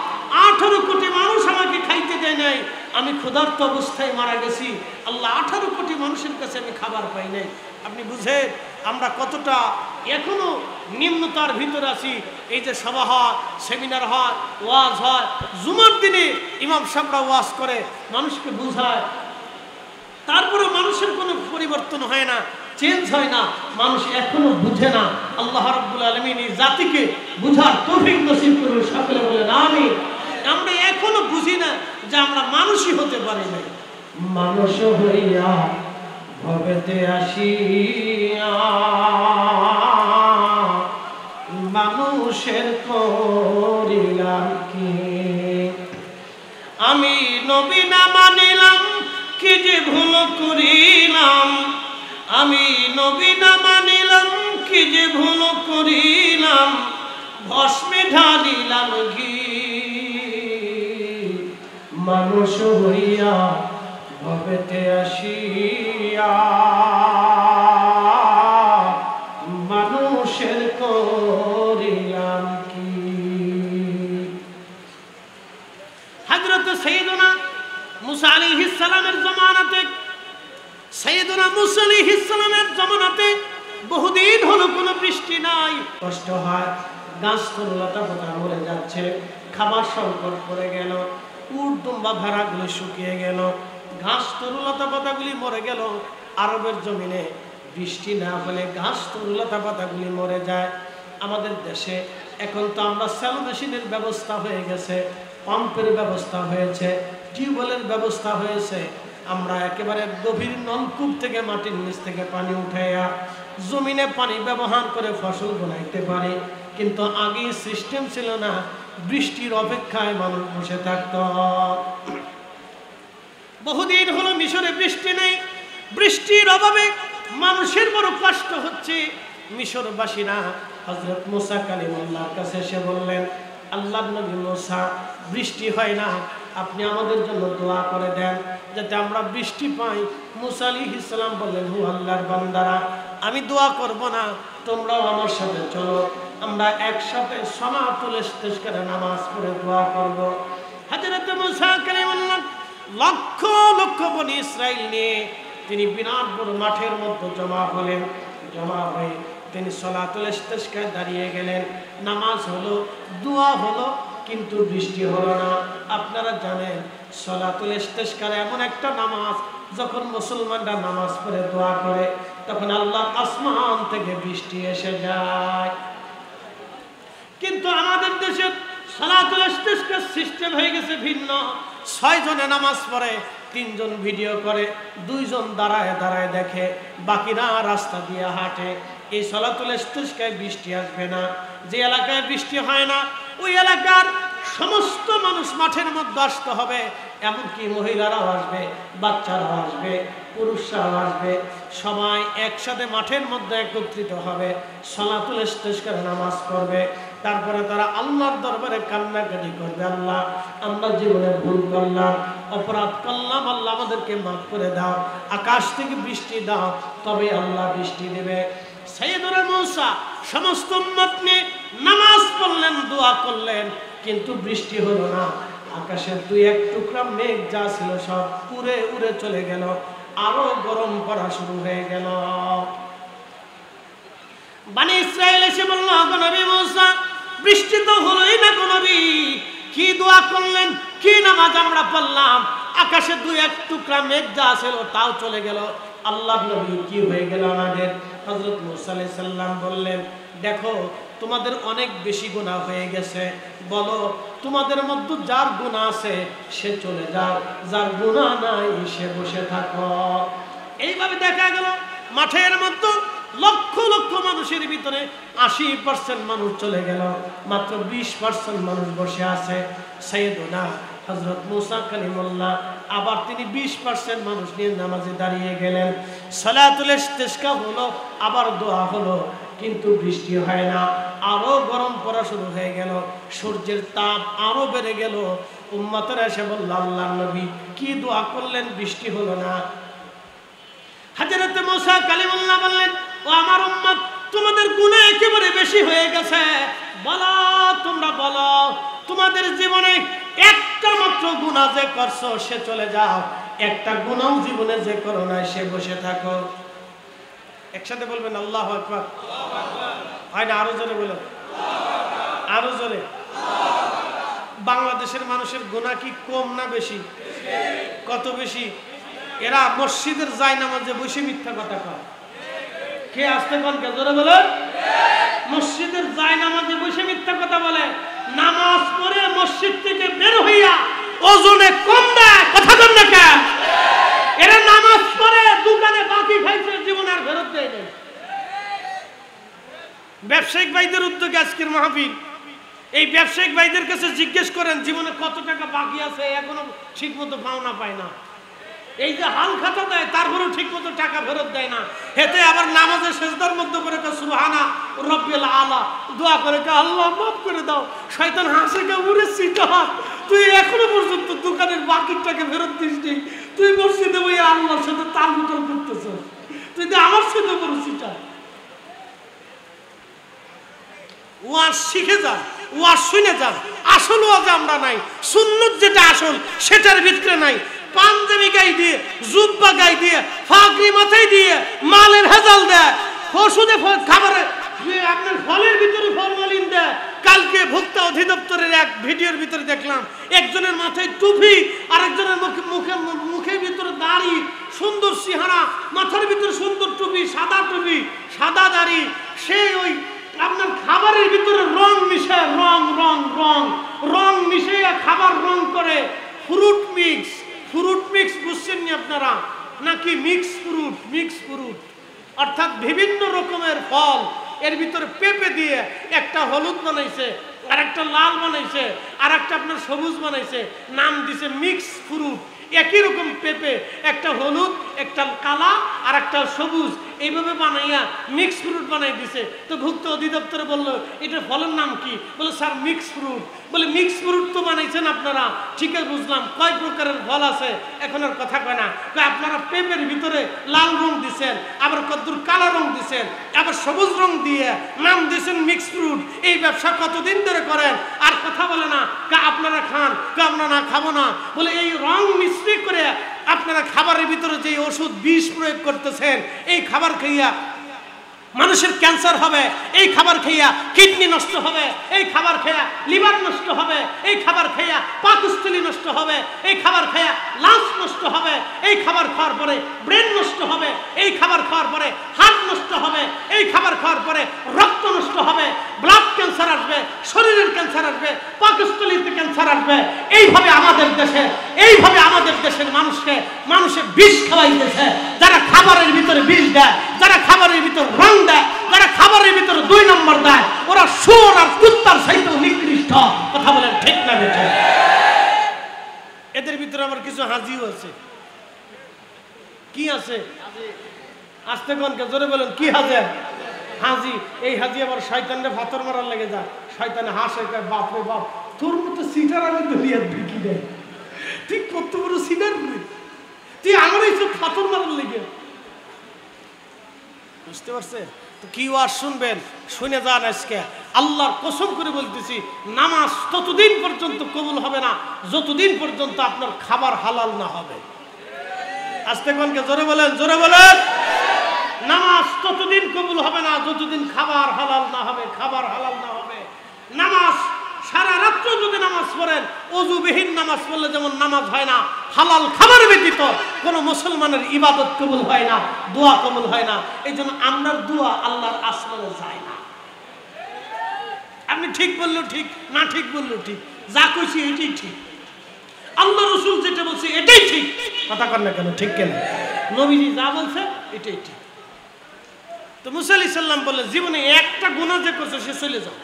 18 কোটি মানুষ আমাকে খাইতে দেয় নাই, আমি ক্ষুধার্ত অবস্থায় মারা গেছি, আল্লাহ 18 কোটি মানুষের কাছে আমি খাবার পাই নাই। আপনি বুঝেন আমরা কতটা এখনো নিম্নতার ভিতরে আছি। এই যে সভা হয়, সেমিনার হয়, ওয়াজ হয়, জুমার দিনে ইমাম সাহেবরা ওয়াজ করে, মানুষকে বুঝায়, তারপরে মানুষের কোনো পরিবর্তন হয় না, চেঞ্জ হয় না, মানুষ এখনো বুঝে না। আল্লাহ রাব্বুল আলামিন এই জাতিকে বুঝার তৌফিক নসিব করুন, সকলে বলেন আমিন। আমরা এখনো বুঝি না যে আমরা মানুষই হতে পারি না। মানুষ হইয়া ভবেতে আসিয়া মানুষের করিলাম কি, আমি নবী না মানিলাম কি যে ভুল করিলাম, আমি নবী না মানিলাম কি যে ভুল করিলাম, ভস্মে ঢালিলাম ঘি, মানুষ হইয়া ভবেতে আসিয়া মানুষের করিলাম কি। হযরত সাইয়েদনা মুসা আলাইহিস সালামের জামানাতে, সাইয়েদনা মুসা আলাইহিস সালামের জামানাতে বহুদিন হলো কোনো বৃষ্টি নাই, কষ্ট হয়, গাছ লতা পাতা মরে যাচ্ছে, খাবার সংকট পড়ে গেল, উট দুম্বা ভেড়াগুলি শুকিয়ে গেল, ঘাস তরুলতা পাতাগুলি মরে গেল। আরবের জমিনে বৃষ্টি না হলে ঘাস তরুলতা পাতাগুলি মরে যায়। আমাদের দেশে এখন তো আমরা স্যালো মেশিনের ব্যবস্থা হয়ে গেছে, পাম্পের ব্যবস্থা হয়েছে, টিউবওয়েলের ব্যবস্থা হয়েছে। আমরা একেবারে গভীর নলকূপ থেকে মাটির নিচ থেকে পানি উঠাইয়া জমিনে পানি ব্যবহার করে ফসল বানাইতে পারি। কিন্তু আগে সিস্টেম ছিল না, বৃষ্টির অপেক্ষায় মানুষ বসে থাকত। বহুদিন হলো মিশরে বৃষ্টি নেই, বৃষ্টির অভাবে মানুষের বড় কষ্ট হচ্ছে। মিশরবাসীরা হযরত মুসা কালিমুল্লাহর কাছে এসে বললেন, আল্লাহর নবী মুসা, বৃষ্টি হয় না, আপনি আমাদের জন্য দোয়া করে দেন যাতে আমরা বৃষ্টি পাই। মুসা আলাইহিস সালাম বললেন, হু আল্লাহর বান্দারা, আমি দোয়া করব না, তোমরাও আমার সাথে চলো, আমরা একসাথে সালাতুল ইস্তিসকার নামাজ পড়ে দোয়া করব। হযরত মুসা কালিমুল্লাহ লক্ষ লক্ষ বনি ইসরাইল নিয়ে তিনি বিরাট বড় মাঠের মধ্যে জমা হলেন। জমা হয়ে তিনি সালাতুল ইস্তিসকায় দাঁড়িয়ে গেলেন। নামাজ হলো, দোয়া হলো, কিন্তু বৃষ্টি হলো না। আপনারা জানেন সালাতুল ইস্তিসকার এমন একটা নামাজ, যখন মুসলমানরা নামাজ পড়ে দোয়া করে তখন আল্লাহ আসমান থেকে বৃষ্টি এসে যায়। কিন্তু আমাদের দেশে সালাতুল ইস্তিসকার সিস্টেম হয়ে গেছে ভিন্ন। 6 জনে নামাজ পড়ে, 3 জন ভিডিও করে, 2 জন দাঁড়ায় দাঁড়ায় দেখে, বাকিরা রাস্তা দিয়ে হাঁটে। এই সালাতুল ইস্তিসকায় বৃষ্টি আসবে না। যে এলাকায় বৃষ্টি হয় না ওই এলাকার সমস্ত মানুষ মাঠের মধ্যে আসতে হবে, এমনকি মহিলারাও আসবে, বাচ্চারাও আসবে, পুরুষরাও আসবে, সবাই একসাথে মাঠের মধ্যে একত্রিত হবে, সালাতুল ইস্তিসকার নামাজ পড়বে। তারপরে তারা আল্লাহর দরবারে কান্নাকাটি করবে, আল্লাহ আমরা জীবনে ভুল করলাম, অপরাধ করলাম, আল্লাহ আমাদেরকে মাফ করে দাও, আকাশ থেকে বৃষ্টি দাও, তবে আল্লাহ বৃষ্টি দেবে। সাইয়েদুনা মূসা সমস্ত উম্মত নিয়ে নামাজ পড়লেন, দোয়া করলেন, কিন্তু বৃষ্টি হলো না। আকাশের 2-1 টুকরা মেঘ যা ছিল সব উড়ে উড়ে চলে গেল, আরো গরম পড়া শুরু হয়ে গেল। বনি ইসরাইল এসে বলল, নবী মূসা, বৃষ্টি তো হলোই না গো নবী, কি দোয়া করলেন, কি নামাজ আমরা পড়লাম, আকাশে 2-1 টুকরা মেঘ যা ছিল তাও চলে গেল, আল্লাহ নবী কি হয়ে গেল আমাদের? হযরত মুসা আলাইহিস সালাম বললেন, দেখো তোমাদের অনেক বেশি গুনাহ হয়ে গেছে, বলো তোমাদের মধ্যে যার গুনাহ আছে সে চলে যাও, যার গুনাহ নাই সে বসে থাকো। এইভাবে দেখা গেল মাঠের মধ্যে লক্ষ লক্ষ মানুষের ভিতরে 80% মানুষ চলে গেল, মাত্র 20% মানুষ বসে আছে। সাইয়েদুনা হযরত মুসা কালিমুল্লাহ আবার তিনি 20% মানুষ নিয়ে নামাজে দাঁড়িয়ে গেলেন। সালাতুল ইস্তিসকা হলো, আবার দোয়া হলো, কিন্তু বৃষ্টি হয় না, আরো গরম পড়া শুরু হয়ে গেল, সূর্যের তাপ আরো বেড়ে গেল। উম্মতেরা এসে বলল, আল্লাহর নবী কি দোয়া করলেন, বৃষ্টি হলো না। হযরত মুসা কালিমুল্লাহ বললেন, ও আমার উম্মত, তোমাদের গুনাহ একেবারে বেশি হয়ে গেছে, বলো তোমরা বলো, তোমাদের জীবনে একটা মাত্র গুনাহ যে করছো সে চলে যাও, একটা গুনাহ জীবনে যে করো না সে বসে থাকো। একসাথে বলবেন আল্লাহু আকবার। হয় না? আরো জোরে বলেন, আরো জোরে। বাংলাদেশের মানুষের গুনাহ কি কম না বেশি? কত বেশি? এরা মসজিদের জায়নামাজে বসে মিথ্যা কথা কয়। কে আসতে কোন কে জোরে বলেন? মসজিদের জায়নামাজে বসে মিথ্যা কথা বলে, নামাজ পড়ে মসজিদ থেকে বের হইয়া ওজনে কম দেয়, কথা বল না কেন? এরা নামাজ পড়ে দোকানে বাকি খাইছে, জীবন আর ফেরত দেয় না। ব্যবসায়িক ভাইদের উদ্যোগে আজকের মাহফিল, এই ব্যবসায়িক ভাইদের কাছে জিজ্ঞেস করেন জীবনে কত টাকা বাকি আছে, এখনো ঠিক মতো পাওনা পায় না। এই যে হাল খাতা দেয় তারপরেও ঠিক মতো টাকা ফেরত দেয় না। হেতে আবার নামাজের সেজদার মধ্যে করে সুবহানা রব্বিল আলা দোয়া করে, আল্লাহ মাফ করে দাও, শয়তান হাসে কে উড়ে সিটা, তুই এখনো পর্যন্ত দোকানের বাকির টাকা ফেরত দিস নি, তুই মসজিদে ওই আল্লাহর সাথে তাল বিতল করতেছ, তুই তো আমার সাথে বড় সিটা। ওয়াজ শিখে যা, ওয়াজ শুনে যা, আসল ওয়াজ আমরা নাই, সুন্নত যেটা আসল সেটার ভিতরে নাই। পাঞ্জাবি গাই দিয়ে, জুব্বা গাই দিয়ে, ফাগরি মাথায় দিয়ে, মালের ভেজাল দেয়, ওষুধে খাবারে আপনার ফলের ভিতরে ফরমালিন দেয়। কালকে ভোক্তা অধিদপ্তরের এক ভিডিওর ভিতরে দেখলাম একজনের মাথায় টুপি, আরেকজনের মুখের ভিতরে দাড়ি, সুন্দর চেহারা, মাথার ভিতরে সুন্দর টুপি, সাদা দাড়ি, সে ওই আপনার খাবারের ভিতরে রং মিশায়, রং রং রং রং মিশিয়ে খাবার রং করে। ফ্রুট মিক্স বুঝছেন নি আপনারা? নাকি মিক্স ফ্রুট অর্থাৎ বিভিন্ন রকমের ফল, এর ভিতরে পেঁপে দিয়ে একটা হলুদ বানাইছে, আর একটা লাল বানাইছে, আর একটা আপনার সবুজ বানাইছে, নাম দিছে মিক্স ফ্রুট। একই রকম পেঁপে, একটা হলুদ, একটা কালা, আর একটা সবুজ, এইভাবে বানাইয়া মিক্স ফ্রুট বানাই দিছে। তো ভুক্ত অধিদপ্তরে বললো এটা ফলের নাম কি? বলে স্যার মিক্স ফ্রুট। বলে মিক্স ফ্রুট তো বানাইছেন আপনারা, ঠিক আছে বুঝলাম, কয় প্রকারের ফল আছে এখন আর কথা কয় না। আপনারা পেঁপের ভিতরে লাল রং দিচ্ছেন, আবার কদ্দুর কালো রং দিচ্ছেন, আবার সবুজ রং দিয়ে নাম দিয়েছেন মিক্স ফ্রুট। এই ব্যবসা কতদিন ধরে করেন? আর কথা বলে না, আপনারা খান, আমরা না খাবো না। বলে এই রং মিশ্রি করে আপনারা খাবারের ভিতরে যে ওষুধ বিষ প্রয়োগ করতেছেন, এই খাবার খাইয়া মানুষের ক্যান্সার হবে, এই খাবার খাইয়া কিডনি নষ্ট হবে, এই খাবার খাইয়া লিভার নষ্ট হবে, এই খাবার খাইয়া পাকস্থলী নষ্ট হবে, এই খাবার খাইয়া লাংস নষ্ট হবে, এই খাবার খাওয়ার পরে ব্রেন নষ্ট হবে, এই খাবার খাওয়ার পরে হার্ট নষ্ট হবে, এই খাবার খাওয়ার পরে রক্ত নষ্ট হবে, ব্লাড ক্যান্সার আসবে, শরীরের ক্যান্সার আসবে, পাকস্থলীতে ক্যান্সার আসবে। এইভাবে আমাদের দেশের মানুষে বিষ খাওয়াইতেছে। যারা খাবারের ভিতরে বিষ দেয়, যারা খাবারের ভিতরে রং দেয়, যারা খাবারের ভিতরে 2 নম্বর দেয়, ওরা শুয়োর আর কুত্তার চাইতেও নিকৃষ্ট। কথা বলেন ঠিক না বেঠিক? এদের ভিতরে আবার কিছু হাজিও আছে। কি আছে? আস্তে কোনকে জোরে বলেন, কি হাজে? হাজি। এই হাজি আবার শয়তানরে ফাতর মারার লেগে যায়। শয়তানে হাসে, বাপ রে বাপ, তোর মতো সিটার আমি দুনিয়ার বিকি দেয়, তুই কত বড় সিটার, তুই আমার এইসব ফাতর মারার লেগে। বুঝতে পারছে তো? কি ওয়াজ শুনবেন, শুনে যান। আজকে আল্লাহর কসম করে বলতেছি, নামাজ ততদিন পর্যন্ত কবুল হবে না যতদিন পর্যন্ত আপনার খাবার হালাল না হবে। আস্তে কোনকে জোরে বলেন, জোরে বলেন। নামাজ ততদিন কবুল হবে না যতদিন খাবার হালাল না হবে, খাবার হালাল না হবে। নামাজ সারা রাত্র যদি নামাজ পড়েন, ওযুবিহীন নামাজ পড়লে যেমন নামাজ হয় না, হালাল খাবার ব্যতীত কোনো মুসলমানের ইবাদত কবুল হয় না, দোয়া কবুল হয় না। এই জন্য আপনার দোয়া আল্লাহর আসমানে যায় না। আপনি ঠিক বললেও ঠিক, না ঠিক বললেও ঠিক, যা কইছি এটাই ঠিক। আল্লাহ রাসূল যেটা বলছে এটাই ঠিক। কথা কর না কেন? ঠিক কেন? নবীজি যা বলছে এটাই ঠিক। তো মুসা আলাইহিস সালাম বললেন, জীবনে একটা গুনাহ যে করছে সে চলে যাও।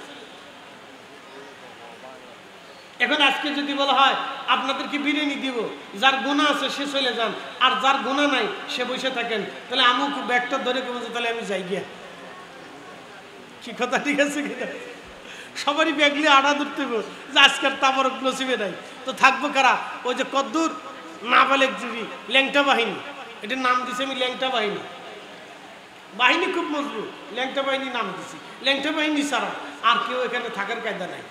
এখন আজকে যদি বলা হয় আপনাদেরকে বিরিয়ানি দিব, যার গুনাহ আছে সে চলে যান, আর যার গুনাহ নাই সে বসে থাকেন, তাহলে আমি ব্যাগটা ধরে বলছে তাহলে আমি যাই গিয়া। কি কথা ঠিক আছে কিনা? সবারই ব্যাগলি আড়া ধরতে হবে যে আজকের তাবরক নসিবে নাই, তো থাকবো কারা? ওই যে কদ্দুর নাবালেক জীবী ল্যাংটা বাহিনী, এটার নাম দিছি আমি ল্যাংটা বাহিনী। বাহিনী খুব মজবুত, ল্যাংটা বাহিনী নাম দিছি। ল্যাংটা বাহিনী ছাড়া আর কেউ এখানে থাকার কায়দা নাই।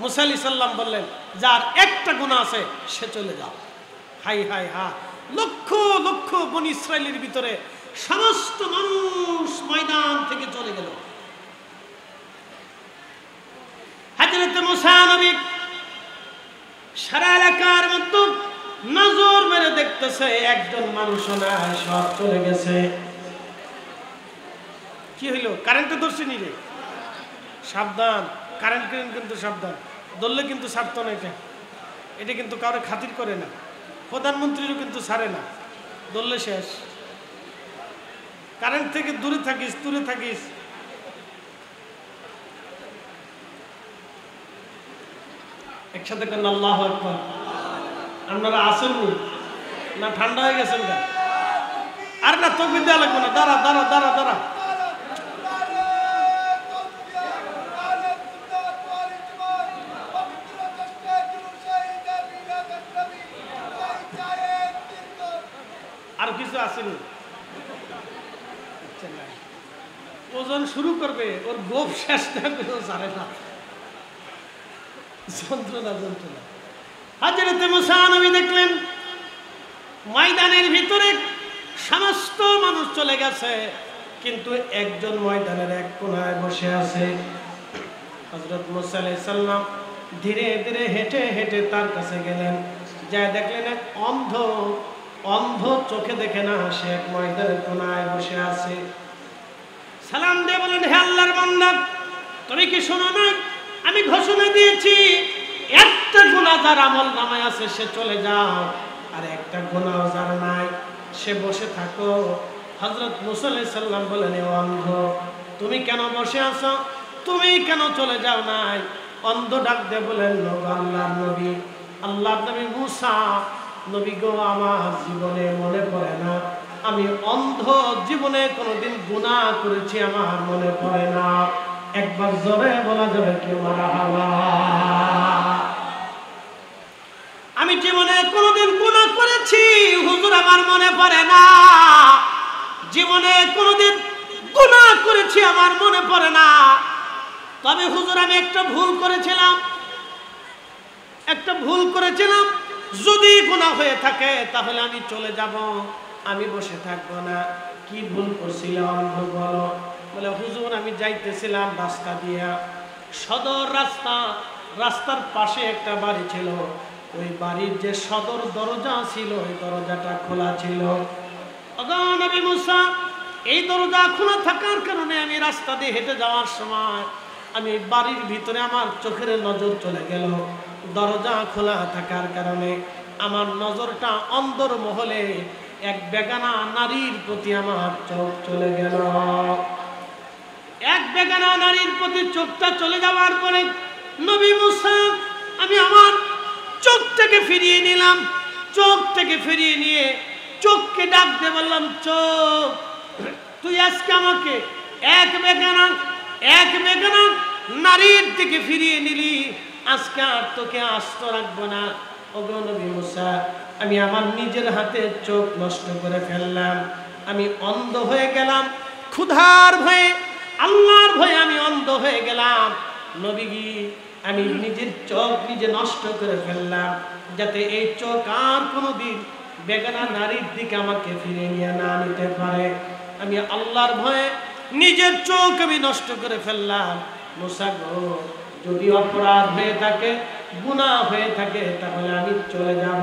মুসা আলাইহিস সালাম বললেন, যার একটা গুনাহ আছে সে চলে যাও। হাই হাই হা, লক্ষ লক্ষ বনী ইসরাইলের ভিতরে সমস্ত মানুষ ময়দান থেকে চলে গেল। হযরত মুসা নবী সারা এলাকার মধ্যে নজর মেরে দেখতেছে, একজন মানুষ নাই, সব চলে গেছে। কি হইলো? কারেন্টে ধরছে নি রে? সাবধান, কারেন্ট কিন্তু সাবধান, ধরলে কিন্তু ছাড়ত না। এটা কিন্তু কারো খাতির করে না, প্রধানমন্ত্রীরও কিন্তু ছাড়ে না, ধরলে শেষ। কারেন্ট থেকে দূরে থাকিস, দূরে থাকিস। একসাথে কেন আল্লাহু আকবার। আপনারা আসেন না? ঠান্ডা হয়ে গেছেন কেন? আর না তকবীর দেওয়া লাগবে না, দাঁড়া দাঁড়া দাঁড়া দাঁড়া। আর কিছু আসেনি? ওজন শুরু করবে, ওর গোপ শেষ না করে ও ছাড়ে না, যন্ত্রণা যন্ত্রণা। হযরত মুসা নবী দেখলেন ময়দানের ভিতরে সমস্ত মানুষ চলে গেছে, কিন্তু একজন ময়দানের এক কোণায় বসে আছে। হযরত মুসা আলাইহিস সালাম ধীরে ধীরে হেঁটে হেঁটে তার কাছে গেলেন, যা দেখলেন এক অন্ধ, অন্ধ চোখে দেখে না, সে এক ময়দানের কোণায় বসে আছে। সালাম দিয়ে বলেন, হে আল্লাহর বান্দা, তুমি কি শোনো নাই আমি ঘোষণা দিয়েছি একটা গুনাহ যার আমল নামায় আছে সে চলে যাও, আর একটা গুনাহ যার নাই সে বসে থাকো। হযরত মুসা আলাইহিস সালাম বলেন, ও অন্ধ, তুমি কেন বসে আছো? তুমি কেন চলে যাও নাই? অন্ধ ডাক দিয়ে বলেন, আল্লাহর নবী, আল্লাহর নবী মুসা, নবী গো, আমার জীবনে মনে পড়ে না আমি অন্ধ জীবনে কোনোদিন গুনাহ করেছি, আমার মনে পড়ে না। একবার জোরে বলা যাবে কি মারহাবা? আমি জীবনে কোনোদিন গুনাহ করেছি হুজুর, আমার মনে পড়ে না। জীবনে কোনোদিন গুনাহ করেছি আমার মনে পড়ে না। তবে হুজুর আমি একটা ভুল করেছিলাম, যদি গুনাহ হয়ে থাকে তাহলে আমি চলে যাব, আমি বসে থাকবো না। কি ভুল করছিলাম বলো? বলে হুজুর আমি যাইতেছিলাম রাস্তা দিয়া, সদর রাস্তার পাশে একটা বাড়ি ছিল, ওই বাড়ির যে সদর দরজা ছিল ওই দরজাটা খোলা ছিল। নবী মুসা, এই দরজা খোলা থাকার কারণে আমি রাস্তা দিয়ে হেঁটে যাওয়ার সময় আমি বাড়ির ভিতরে আমার চোখের নজর চলে গেল। দরজা খোলা থাকার কারণে আমার নজরটা অন্দর মহলে এক বেগানা নারীর প্রতি আমার চোখ চলে গেল। এক বেগানা নারীর প্রতি চোখটা চলে যাওয়ার পরে নবী মুসা, আমি আমার চোখটাকে ফিরিয়ে নিলাম। চোখটাকে ফিরিয়ে নিয়ে চোখকে ডাক দিয়ে বললাম, চোখ, তুই আজকে আমাকে এক বেগানা নারীর দিকে ফিরিয়ে নিলি, আজকে আর তোকে আস্ত রাখবো না। ওগো নবী মুসা, আমি আমার নিজের হাতে চোখ নষ্ট করে ফেললাম, আমি অন্ধ হয়ে গেলাম, ক্ষুধার ভয়ে, আল্লাহর ভয়ে আমি অন্ধ হয়ে গেলাম। নবীজি, আমি নিজের চোখ নিজে নষ্ট করে ফেললাম, যাতে এই চোখ আর কোনোদিন বেগানা নারীর দিকে আমাকে ফিরে নিয়ে না নিতে পারে। আমি আল্লাহর ভয়ে নিজের চোখ আমি নষ্ট করে ফেললাম। মুসা গো, যদি অপরাধ হয়ে থাকে, গুনাহ হয়ে থাকে, তাহলে আমি চলে যাব,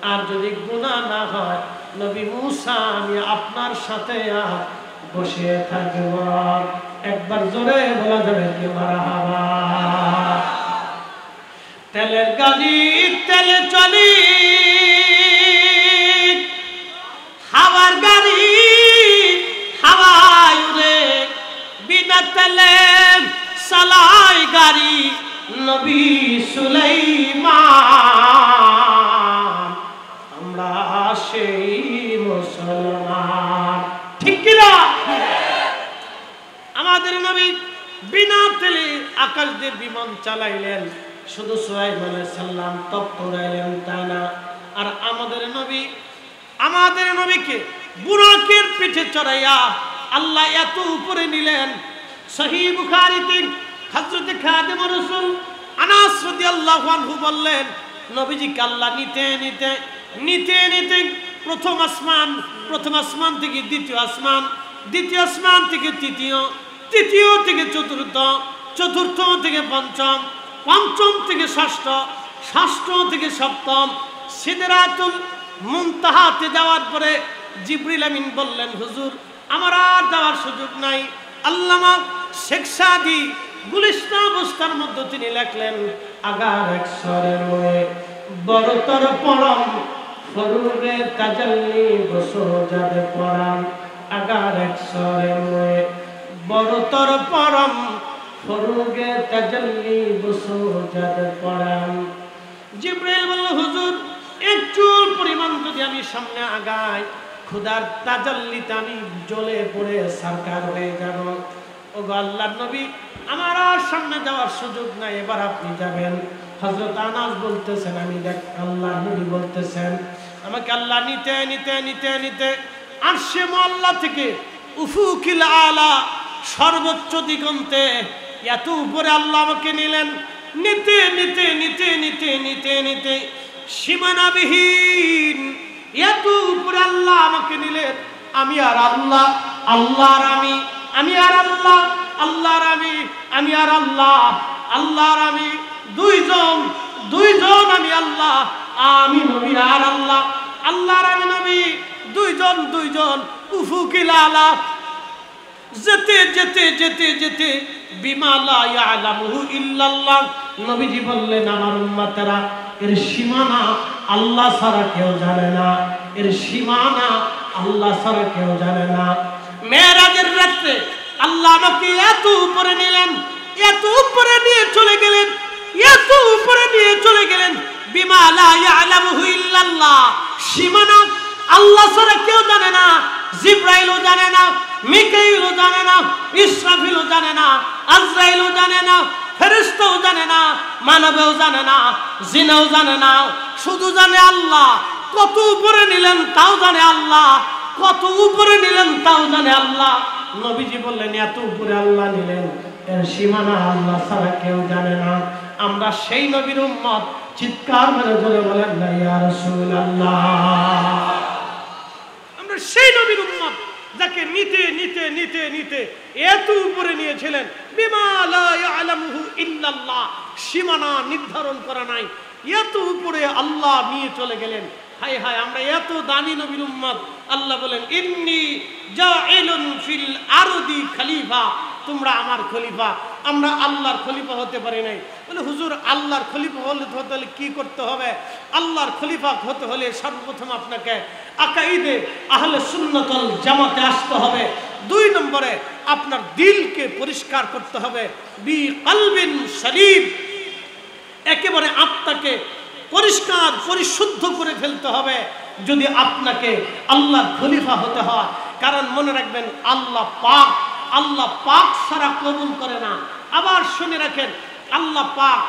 আর যদি গুনাহ না হয় নবী মুসা, আমি আপনার সাথে বসে থাকব। একবার জোরে বলা যাবে কি মারহাবা? তেলের গাড়ি তেলে চলি, হাওয়ার গাড়ি হাওয়ায় উড়ে, বিনা তেলে চালাই গাড়ি নবী সুলাইমান। আমরা সেই মুসলমান, ঠিক কিনা? আমাদের নবী বিনা তেলে আকাশ দিয়ে বিমান চালাইলেন, শুধু সুলাইমান আলাইহিস সালাম তপ্ত উড়াইলেন তা না। আর আমাদের নবীকে বুরাকের পিঠে চড়াইয়া আল্লাহ এত উপরে নিলেন। সহিহ বুখারীতে হযরত খাদেম রাসূল আনাস রাদিয়াল্লাহু আনহু বললেন, নবীজিকে আল্লাহ নিতে নিতে প্রথম আসমান থেকে দ্বিতীয় আসমান থেকে তৃতীয় থেকে চতুর্থ থেকে পঞ্চম থেকে ষষ্ঠ থেকে সপ্তম, সিদরাতুল মুনতাহাতে যাওয়ার পরে জিবরিল আমিন বললেন, হুজুর আমার আর যাওয়ার সুযোগ নাই। আল্লামা শেখ সাদী গুলিস্তান অবস্থার মধ্যে তিনি লেখলেন, আগার এক স্বরের ময়ে বড়তর পরম ফরুগে তাজাল্লি বসো যাবে পরাম। আগার এক স্বরের ময়ে বড়তর পরম ফরুগে তাজাল্লি বসো যাবে পরাম। জিবরিল বলল, হুজুর একটু পরিমাণ যদি আমি সামনে আগাই, খুদার তাজাল্লিতে আমি জ্বলে পড়ে সারকার হয়ে যাব। ও গো আল্লাহর নবী, আমার আর সামনে যাওয়ার সুযোগ নাই, এবার আপনি যাবেন। হযরত আনাস বলতেছেন, আমি দেখ আল্লাহর নবী বলতেছেন, আমাকে আল্লাহ নিতে আরশে মুআল্লা থেকে উফুকিল আলা সর্বোচ্চ দিগন্তে এত উপরে আল্লাহ আমাকে নিলেন। নিতে সীমানাবিহীন এত উপরে আল্লাহ আমাকে নিলেন। আমি আর আল্লাহ, আল্লাহর আমি আর আল্লাহ, আল্লাহর আমি আর আল্লাহ, আল্লাহর আমি, দুইজন আমি আল্লাহ, আমি নবী আর আল্লাহ, আল্লাহর আমি নবী, দুইজন উফুকিল আলা। যেতে বিমা লা ইয়ালামুহু ইল্লাল্লাহ। নবীজি বললেন আমার উম্মতেরা এর সীমানা আল্লাহ ছাড়া কেউ জানে না, এর সীমানা আল্লাহ ছাড়া কেউ জানে না। মেরাজের রাতে আল্লাহ আমাকে এত উপরে নিলেন, এত উপরে নিয়ে চলে গেলেন, এত উপরে নিয়ে চলে গেলেন। বিমা লা ইয়ালামুহু ইল্লাল্লাহ, সীমানা আল্লাহ ছাড়া কেউ জানে না। জিবরাইলও জানে না, মিকাইলও জানে না, ইসরাফিলও জানে না, আজরাইলও জানে না, ফেরেশতাও জানে না, মানবও জানে না, জিনও জানে না, শুধু জানে আল্লাহ। কত উপরে নিলেন তাও জানে আল্লাহ, কত উপরে নিলেন তাও জানে আল্লাহ। নবীজি বললেন এত উপরে আল্লাহ নিলেন, এর সীমানা আল্লাহ ছাড়া কেউ জানে না। আমরা সেই নবীর উম্মত, চিৎকার মেরে জোরে বলেন না ইয়া রাসূলুল্লাহ। আমরা সেই নবীর উম্মত যাকে নিতে নিতে নিতে নিতে এত উপরে নিয়েছিলেন। বিমা লা ইয়ালামুহু ইল্লাল্লাহ, সীমানা নির্ধারণ করা নাই, এত উপরে আল্লাহ নিয়ে চলে গেলেন। হায় হায়, আমরা এত দামি নবীর উম্মত। আল্লাহ বলেন ইন্নী জাইলুন ফিল আরদি খলিফা, তোমরা আমার খলিফা। আমরা আল্লাহর খলিফা হতে পারি নাই। বলে হুজুর আল্লাহর খলিফা হতে হলে কি করতে হবে? আল্লাহর খলিফা হতে হলে সর্বপ্রথম আপনাকে আকাইদে আহলে সুন্নাত ওয়াল জামাতে আসতে হবে। 2 নম্বরে আপনার দিলকে পরিষ্কার করতে হবে, বি কলবিন সলিম, একেবারে আত্মাকে পরিষ্কার পরিশুদ্ধ করে ফেলতে হবে যদি আপনাকে আল্লাহর খলিফা হতে হয়। কারণ মনে রাখবেন আল্লাহ পাক, আল্লাহ পাক ছাড়া কবুল করে না। আবার শুনে রাখেন আল্লাহ পাক,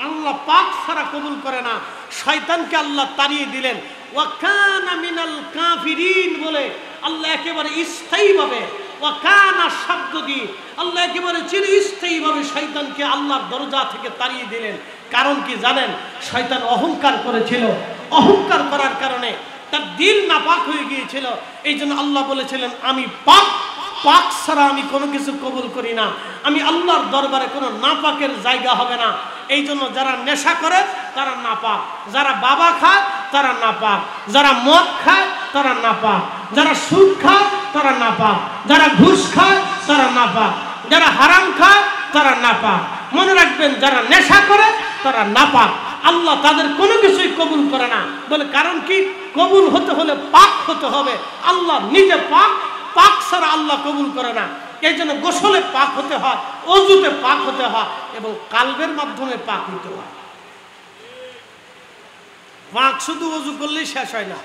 আল্লাহ পাক ছাড়া কবুল করে না। শয়তানকে আল্লাহ তাড়িয়ে দিলেন, ওয়া কানা মিনাল কাফিরিন বলে আল্লাহ একেবারে স্থায়ীভাবে, ওয়া কানা শব্দ দিয়ে আল্লাহ একেবারে চিরস্থায়ীভাবে শয়তানকে আল্লাহর দরজা থেকে তাড়িয়ে দিলেন। কারণ কি জানেন? শয়তান অহংকার করেছিল, অহংকার করার কারণে তার দিল নাপাক হয়ে গিয়েছিল। এই জন্য আল্লাহ বলেছিলেন আমি পাক, পাক ছাড়া আমি কোনো কিছু কবুল করি না। আমি আল্লাহর দরবারে কোনো নাপাকের জায়গা হবে না। এই জন্য যারা নেশা করে তারা নাপাক, যারা বাবা খায় তারা নাপাক, যারা মদ খায় তারা নাপাক, যারা সুদ খায় তারা নাপাক, যারা ঘুষ খায় তারা নাপাক, যারা হারাম খায় তারা নাপাক। মনে রাখবেন যারা নেশা করে তারা নাপাক, আল্লাহ তাদের কোনো কিছুই কবুল করে না। বলে কারণ কি? কবুল হতে হলে পাক হতে হবে। আল্লাহ নিজে পাক, পাক ছাড়া আল্লাহ কবুল করে না। এই জন্য গোসলে পাক হতে হয়, অজুতে পাক হতে হয় এবং কালবের মাধ্যমে পাক হতে হয়। পাক শুধু অজু করলেই শেষ হয় না,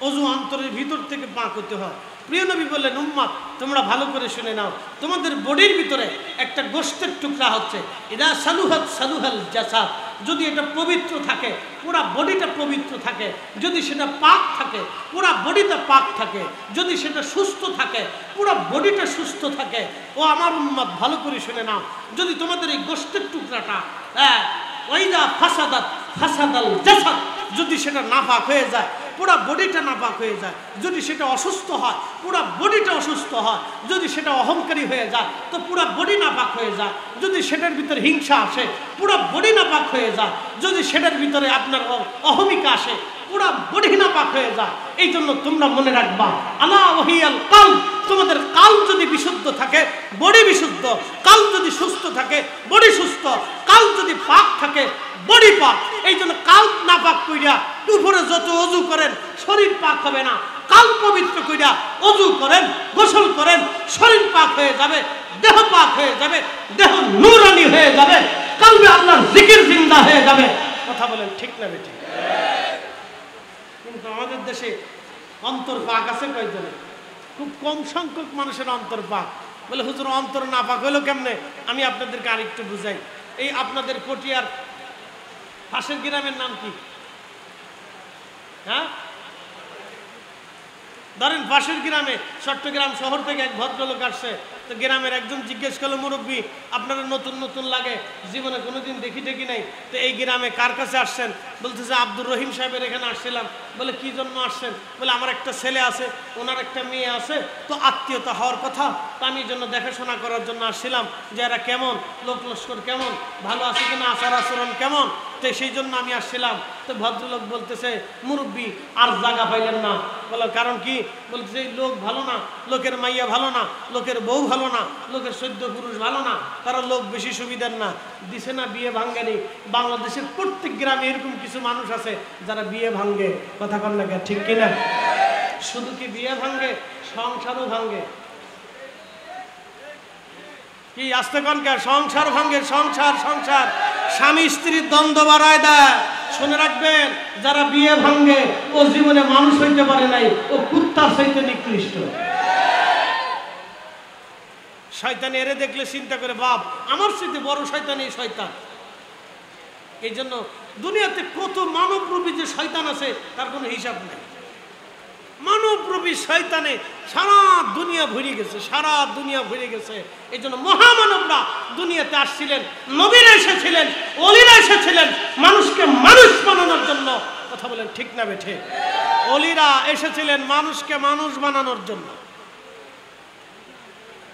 অজু অন্তরের ভিতর থেকে পাক হতে হয়। প্রিয় নবী বললেন উম্মত তোমরা ভালো করে শুনে নাও, তোমাদের বডির ভিতরে একটা গোশতের টুকরা হচ্ছে, ইদা সালুহাত সালুহাল জাসাদ, যদি এটা পবিত্র থাকে পুরা বডিটা পবিত্র থাকে, যদি সেটা পাক থাকে পুরা বডিটা পাক থাকে, যদি সেটা সুস্থ থাকে পুরা বডিটা সুস্থ থাকে। ও আমার উম্মত ভালো করে শুনে নাও, যদি তোমাদের এই গোশতের টুকরাটা ওয়াইদা ফাসাদাত ফাসাদাল জাসাদ, যদি সেটা নাপাক হয়ে যায় পুরা বডিটা নাপাক হয়ে যায়, যদি সেটা অসুস্থ হয় পুরা বডিটা অসুস্থ হয়, যদি সেটা অহংকারী হয়ে যায় তো পুরা বডি নাপাক হয়ে যায়, যদি সেটার ভিতরে হিংসা আসে পুরা বডি নাপাক হয়ে যায়, যদি সেটার ভিতরে আপনার অহমিকা আসে পুরা বডি নাপাক হয়ে যায়। এই জন্য তোমরা মনে রাখবা আলা ওয়াহিয়াল কাল, তোমাদের কাল যদি বিশুদ্ধ থাকে বডি বিশুদ্ধ, কাল যদি সুস্থ থাকে বডি সুস্থ, কাল যদি পাক থাকে বডি পাক। এই জন্য কাল নাপাক কইরা উপরে যত অজু করেন শরীর পাক হবে না। কাল পবিত্র কইরা অজু করেন, গোসল করেন, শরীর পাক হয়ে যাবে, দেহ পাক হয়ে যাবে, দেহ নূরানি হয়ে যাবে, কালবে আল্লাহর জিকির জিন্দা হয়ে যাবে। কথা বলেন ঠিক না বেঠিক? কিন্তু আমাদের দেশে অন্তর পাক আছে কয়জনের? খুব কম সংখ্যক মানুষের অন্তর পাক। বলে হুজুর অন্তর না পাক হলো কেমনে? আমি আপনাদেরকে আরেকটু বুঝাই। এই আপনাদের পটিয়ার পাশের গ্রামের নাম কি? হ্যাঁ ধরেন পাশের গ্রামে, চট্টগ্রাম শহর থেকে এক ভদ্রলোক আসছে, তো গ্রামের একজন জিজ্ঞেস করলো মুরব্বী আপনারা নতুন নতুন লাগে, জীবনে কোনোদিন দেখি টেকি নাই, তো এই গ্রামে কার কাছে আসছেন? বলতেছে আব্দুর রহিম সাহেবের এখানে আসছিলাম। বলে কি জন্য আসছেন? বলে আমার একটা ছেলে আছে, ওনার একটা মেয়ে আছে, তো আত্মীয়তা হওয়ার কথা, তো আমি এই জন্য দেখাশোনা করার জন্য আসছিলাম যে এরা কেমন, লোক লস্কর কেমন, ভালো আছে কিনা, আচার আচরণ কেমন। তো সেই জন্য আমি আসছিলাম। তো ভদ্রলোক বলতেছে, মুরব্বী আর জায়গা পাইলেন না? বলো কারণ কি? বলতেছে এই লোক ভালো না, লোকের মাইয়া ভালো না, লোকের বউ ভালো না, লোকের সদ্য পুরুষ ভালো না, তারা লোক বেশি সুবিধার না, দিছে না বিয়ে ভাঙ্গেনি। বাংলাদেশের প্রত্যেক গ্রামে এরকম কিছু মানুষ আছে যারা বিয়ে ভাঙ্গে, কথা কন না ঠিক কিনা? শুধু কি বিয়ে ভাঙ্গে, সংসারও ভাঙ্গে। কি আসতে কনকা? সংসার ভাঙ্গে, সংসার সংসার স্বামী স্ত্রীর দ্বন্দ্ব বাড়ায় দেয়। শুনে রাখবেন, যারা বিয়ে ভাঙ্গে ও জীবনে মানুষ হইতে পারে নাই, ও কুত্তার চাইতে নিকৃষ্ট। শয়তান এরে দেখলে চিন্তা করে, বাপ আমার চাইতে বড় শয়তান এই শয়তান। এই জন্য দুনিয়াতে কত মানবরূপী যে শয়তান আছে তার কোনো হিসাব নাই। মানবরূপী শয়তানে সারা দুনিয়া ভরে গেছে, সারা দুনিয়া ভরে গেছে। এই জন্য মহামানবরা দুনিয়াতে আসছিলেন, নবীরা এসেছিলেন, অলিরা এসেছিলেন মানুষকে মানুষ বানানোর জন্য। কথা বলেন ঠিক না বেঠে? অলিরা এসেছিলেন মানুষকে মানুষ বানানোর জন্য।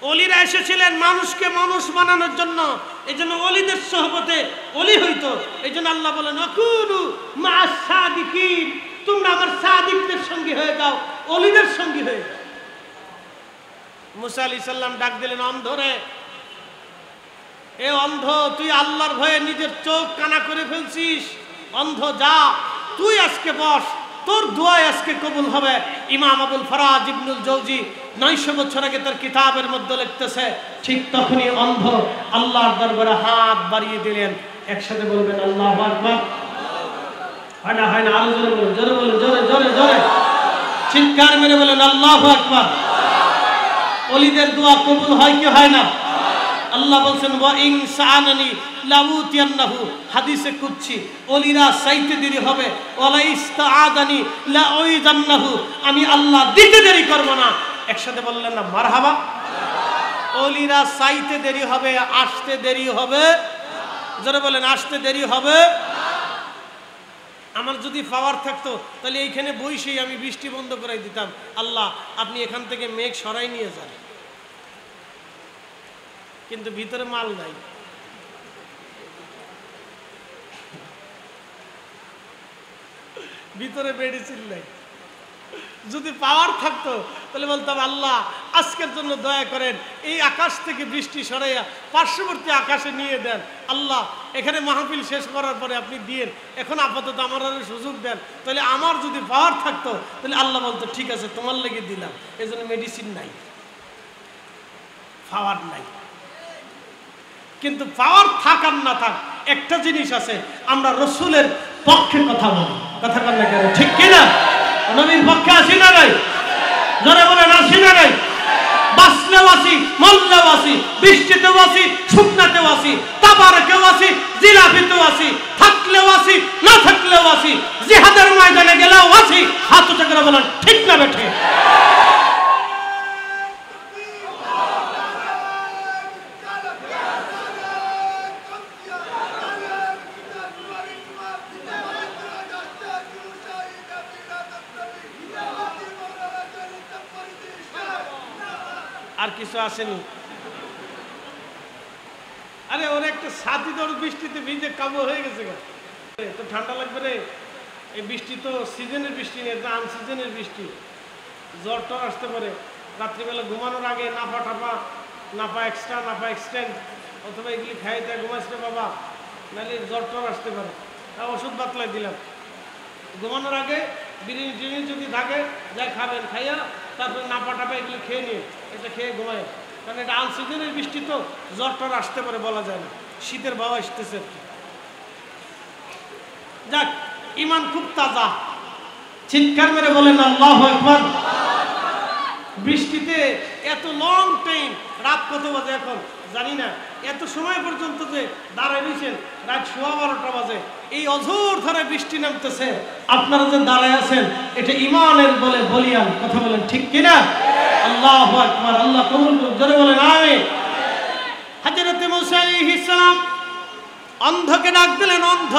অলিরা এসেছিলেন মানুষকে মানুষ বানানোর জন্য। এই জন্য অলিদের সহবতে অলি হইতো। এই জন্য আল্লাহ বলেন, আকুনু মা'আস সাদিকিন, তোমরা আমার সাদিকদের সঙ্গী হয়ে যাও, অলিদের সঙ্গী হয়ে যাও। মুসা আলাইহিস সালাম ডাক দিলেন, অন্ধরে, এ অন্ধ, তুই আল্লাহর ভয়ে নিজের চোখ কানা করে ফেলছিস। অন্ধ যা, তুই আজকে বস, তোর দোয়ায় আজকে কবুল হবে। ইমাম আবুল ফরাজ ইবনুল জৌজি 900 বছর আগে তার কিতাবের মধ্যে লিখতেছে, ঠিক তখনই অন্ধ আল্লাহর দরবারে হাত বাড়িয়ে দিলেন। একসাথে বলবেন আল্লাহু আকবার। হয় না? হয় না? আরো জোরে বলুন, জোরে বলুন, জোরে জোরে জোরে চিৎকার মেরে বলেন আল্লাহু আকবার। ওলিদের দোয়া কবুল হয় কি হয় না? আল্লাহ বলছেন, ওয়া ইন সাআনানি লাউতিয়ান্নাহু, হাদিসে কুদসি, ওলিরা চাইতে দেরি হবে, ওয়ালা ইস্তাআদানি লাউইদান্নাহু, আমি আল্লাহ দিতে দেরি করব না। একসাথে বললেন না মারহাবা? ওলিরা চাইতে দেরি হবে, আসতে দেরি হবে। জোরে বলেন, আসতে দেরি হবে। আমার যদি পাওয়ার থাকতো তাহলে এইখানে বসেই আমি বৃষ্টি বন্ধ করাই দিতাম, আল্লাহ আপনি এখান থেকে মেঘ সরাই নিয়ে যান। কিন্তু ভিতরে মাল নাই। ভিতরে মেডিসিন নাই। যদি পাওয়ার থাকতো তাহলে বলতাম, আল্লাহ আজকের জন্য দয়া করেন, এই আকাশ থেকে বৃষ্টি সরাইয়া পার্শ্ববর্তী আকাশে নিয়ে দেন। আল্লাহ এখানে মাহফিল শেষ করার পরে আপনি দিয়েন, এখন আপাতত আমার আরো সুযোগ দেন। তাহলে আমার যদি পাওয়ার থাকতো তাহলে আল্লাহ বলতো, ঠিক আছে তোমার লেগে দিলাম। এই জন্য মেডিসিন নাই, পাওয়ার নাই। কিন্তু পাওয়ার থাক আর না থাক, একটা জিনিস আছে, আমরা রসুলের পক্ষে কথা বলি। কথা বল না কেন? ঠিক কিনা? নবীর পক্ষে আসি না নাই? জোরে বলেন আসি না নাই? বাঁচলেও আসি, মরলেও আসি, বৃষ্টিতেও আসি, শুকনাতেও আসি, তাবারকেও আসি, জিলাপিতেও আসি, থাকলেও আসি, না থাকলেও আসি, জিহাদের ময়দানে গেলেও আসি। হাত উঁচু করে বলেন ঠিক না বেঠে? আর কিছু আসেনি? আরে ওর একটা ছাতি তোর বৃষ্টিতে ভিজে কাবু হয়ে গেছে, তো ঠান্ডা লাগবে রে। এই বৃষ্টি তো সিজনের বৃষ্টি নেই, এটা আনসিজনের বৃষ্টি। জ্বর টর আসতে পারে। রাত্রিবেলা ঘুমানোর আগে নাফা টাফা, নাফা এক্সট্রা, নাফা এক্সটেন্ড অথবা এগুলি খাই তাই ঘুমাইছে বাবা, নাহলে জ্বর টর আসতে পারে। তা ওষুধ বাতলাই দিলাম। ঘুমানোর আগে বিরিয়ানি টিরিয়ানি যদি থাকে যা খাবেন, খাইয়া তারপরে নাপা টাপা এগুলি খেয়ে নিয়ে, এটা খেয়ে ঘুমায়। কারণ এটা আনসিজনের বৃষ্টি তো জ্বর টর আসতে পারে, বলা যায় না। শীতের বাবা আসতেছে। যাক, ইমান খুব তাজা। চিৎকার মেরে বলেন আল্লাহু আকবার। বৃষ্টিতে এত লং টাইম, রাত কত বাজে এখন জানি না, এত সময় পর্যন্ত যে দাঁড়ায় রয়েছেন, রাত 12:15 বাজে, এই অঝোর ধারে বৃষ্টি নামতেছে, আপনারা যে দাঁড়ায় আছেন এটা ইমানের বলে বলিয়ান। কথা বলেন ঠিক কিনা? আল্লাহু আকবার। আল্লাহ কবুল করুন, জোরে বলেন আমিন। হযরত মুসা আলাইহিস সালাম অন্ধকে ডাক দিলেন, অন্ধ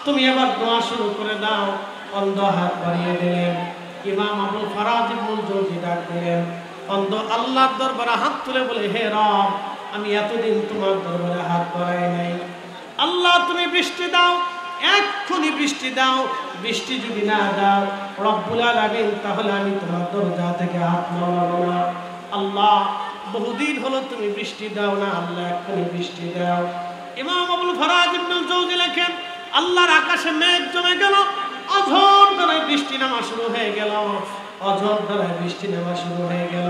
তুমি এবার দোয়া শুরু করে দাও। অন্ধ হাত বাড়িয়ে দিলেন। ইমাম আবুল ফরাজ ইবনুল জৌজি ডাক দিলেন, অন্ধ আল্লাহর দরবারে হাত তুলে বলে, হে রব, আমি এতদিন তোমার দরবারে হাত বাড়াই নাই, আল্লাহ তুমি বৃষ্টি দাও। এক্ষুনি বৃষ্টি দাও। বৃষ্টি যদি না দাও রব্বুল আলামিন, তাহলে আমি তোমার দরজা থেকে হাত নামাবো না। আল্লাহ বহুদিন হলো তুমি বৃষ্টি দাও না, আল্লাহ এক্ষুনি বৃষ্টি দাও। ইমাম আবুল ফরাজ ইবনুল জাওজি লেখেন, আল্লাহর আকাশে মেঘ জমে গেল, অঝোর ধারায় বৃষ্টি নামা শুরু হয়ে গেল, অঝোর ধারায় বৃষ্টি নামা শুরু হয়ে গেল।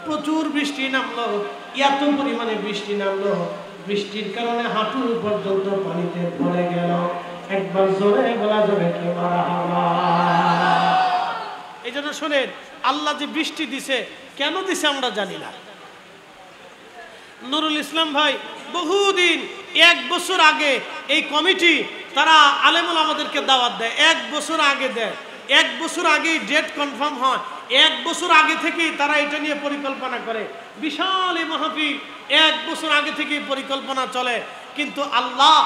প্রচুর বৃষ্টি নামলো, এত পরিমাণে বৃষ্টি নামলো, বৃষ্টির কারণে হাঁটু পর্যন্ত পানিতে ভরে গেল। একবার জোরে বলা যাবে কি মারহাবা। এই জন্য শোনেন, আল্লাহ যে বৃষ্টি দিছে, কেন দিছে আমরা জানি না। নুরুল ইসলাম ভাই বহুদিন, 1 বছর আগে এই কমিটি তারা আলেমুল আমাদেরকে দাওয়াত দেয়, 1 বছর আগে দেয়, 1 বছর আগেই ডেট কনফার্ম হয়, 1 বছর আগে থেকেই তারা এটা নিয়ে পরিকল্পনা করে। বিশাল এই মাহফিল 1 বছর আগে থেকেই পরিকল্পনা চলে, কিন্তু আল্লাহ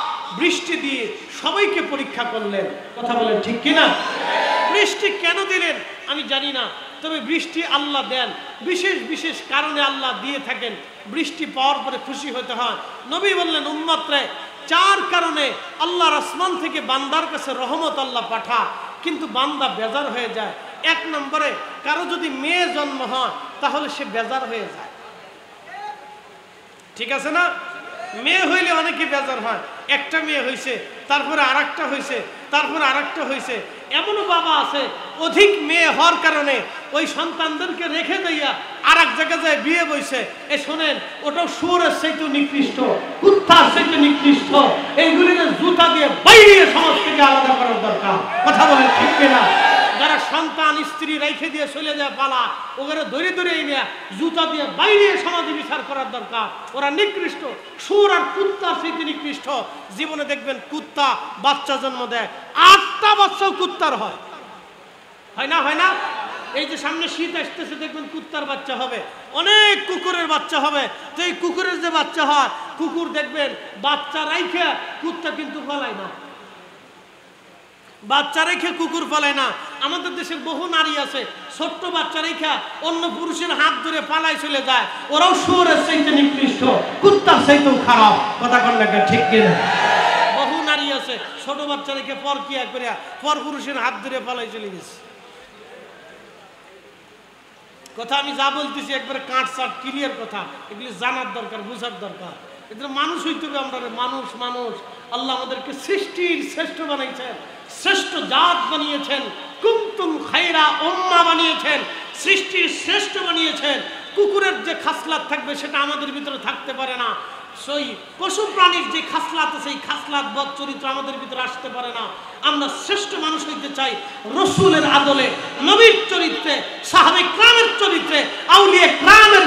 বৃষ্টি দিয়ে সবাইকে পরীক্ষা করলেন। কথা বলেন ঠিক কিনা? বৃষ্টি কেন দিলেন আমি জানি না, তবে বৃষ্টি আল্লাহ দেন, বিশেষ বিশেষ কারণে আল্লাহ দিয়ে থাকেন। বৃষ্টি পাওয়ার পরে খুশি হতে হয়। নবী বললেন উম্মতরে 4 কারণে আল্লাহর আসমান থেকে বান্দার কাছে রহমত আল্লাহ পাঠা, কিন্তু বান্দা বেজার হয়ে যায়। 1 নম্বরে, কারো যদি মেয়ে জন্ম হয় তাহলে সে বেজার হয়ে যায়। ঠিক আছে না? মেয়ে হইলে অনেকে বেজার হয়, একটা মেয়ে হয়েছে, তারপরে আরেকটা হয়েছে, তারপরে আরেকটা হয়েছে। এমনও বাবা আছে অধিক মেয়ে হওয়ার কারণে ওই সন্তানদেরকে রেখে দিয়া আর এক জায়গায় যায় বিয়ে বইছে। এ শোনেন, ওটাও শুয়োরের চাইতে নিকৃষ্ট, কুত্তার চাইতে নিকৃষ্ট। এইগুলিকে জুতা দিয়ে বাইরে সমাজ থেকে আলাদা করার দরকার। কথা বলেন ঠিক কিনা? যারা সন্তান স্ত্রী রেখে দিয়ে চলে যায় পালা, ওগুলো ধরে ধরে এনে জুতা দিয়ে বাইরে সমাজে বিচার করার দরকার। ওরা নিকৃষ্ট, শুয়োর আর কুত্তার চাইতে নিকৃষ্ট। জীবনে দেখবেন কুত্তা বাচ্চা জন্ম দেয়, 8টা বাচ্চাও কুত্তার হয়, হয় না? হয় না? এই যে সামনে শীত আসতেছে, দেখবেন কুত্তার বাচ্চা হবে, অনেক কুকুরের বাচ্চা হবে। তো এই কুকুরের যে বাচ্চা হয়, কুকুর দেখবেন বাচ্চা রাইখে, কুত্তা কিন্তু ফলায় না, বাচ্চা রেখে কুকুর ফলায় না। আমাদের দেশের বহু নারী আছে ছোট্ট বাচ্চা রেখে অন্য পুরুষের হাত ধরে পালায় চলে যায়। ওরাও শুয়োরের চাইতে নিকৃষ্ট, কুত্তার চাইতেও খারাপ। কথা কন না ঠিক কিনা? বহু নারী আছে ছোট বাচ্চা রেখে পরকিয়া করে পর পুরুষের হাত ধরে পালাই চলে গেছে। কথা আমি যা বলতেছি একবারে কাট সাট ক্লিয়ার কথা, এগুলি জানার দরকার, বুঝার দরকার। এদের মানুষ হইতে হবে আমরা, মানুষ মানুষ। আল্লাহ আমাদেরকে সৃষ্টির শ্রেষ্ঠ বানাইছেন, শ্রেষ্ঠ জাত বানিয়েছেন, কুনতুম খায়রা উম্মাহ বানিয়েছেন, সৃষ্টির শ্রেষ্ঠ বানিয়েছেন। কুকুরের যে খাসলাত থাকবে সেটা আমাদের ভিতরে থাকতে পারে না। সেই পশু প্রাণীর যে খাসলাত আছে, সেই খাসলাত বদ চরিত্র আমাদের ভিতরে আসতে পারে না। আমরা শ্রেষ্ঠ মানুষ হইতে চাই রসুলের আদলে, নবীর চরিত্রে, সাহাবে কিরামের চরিত্রে, আউলিয়া কিরামের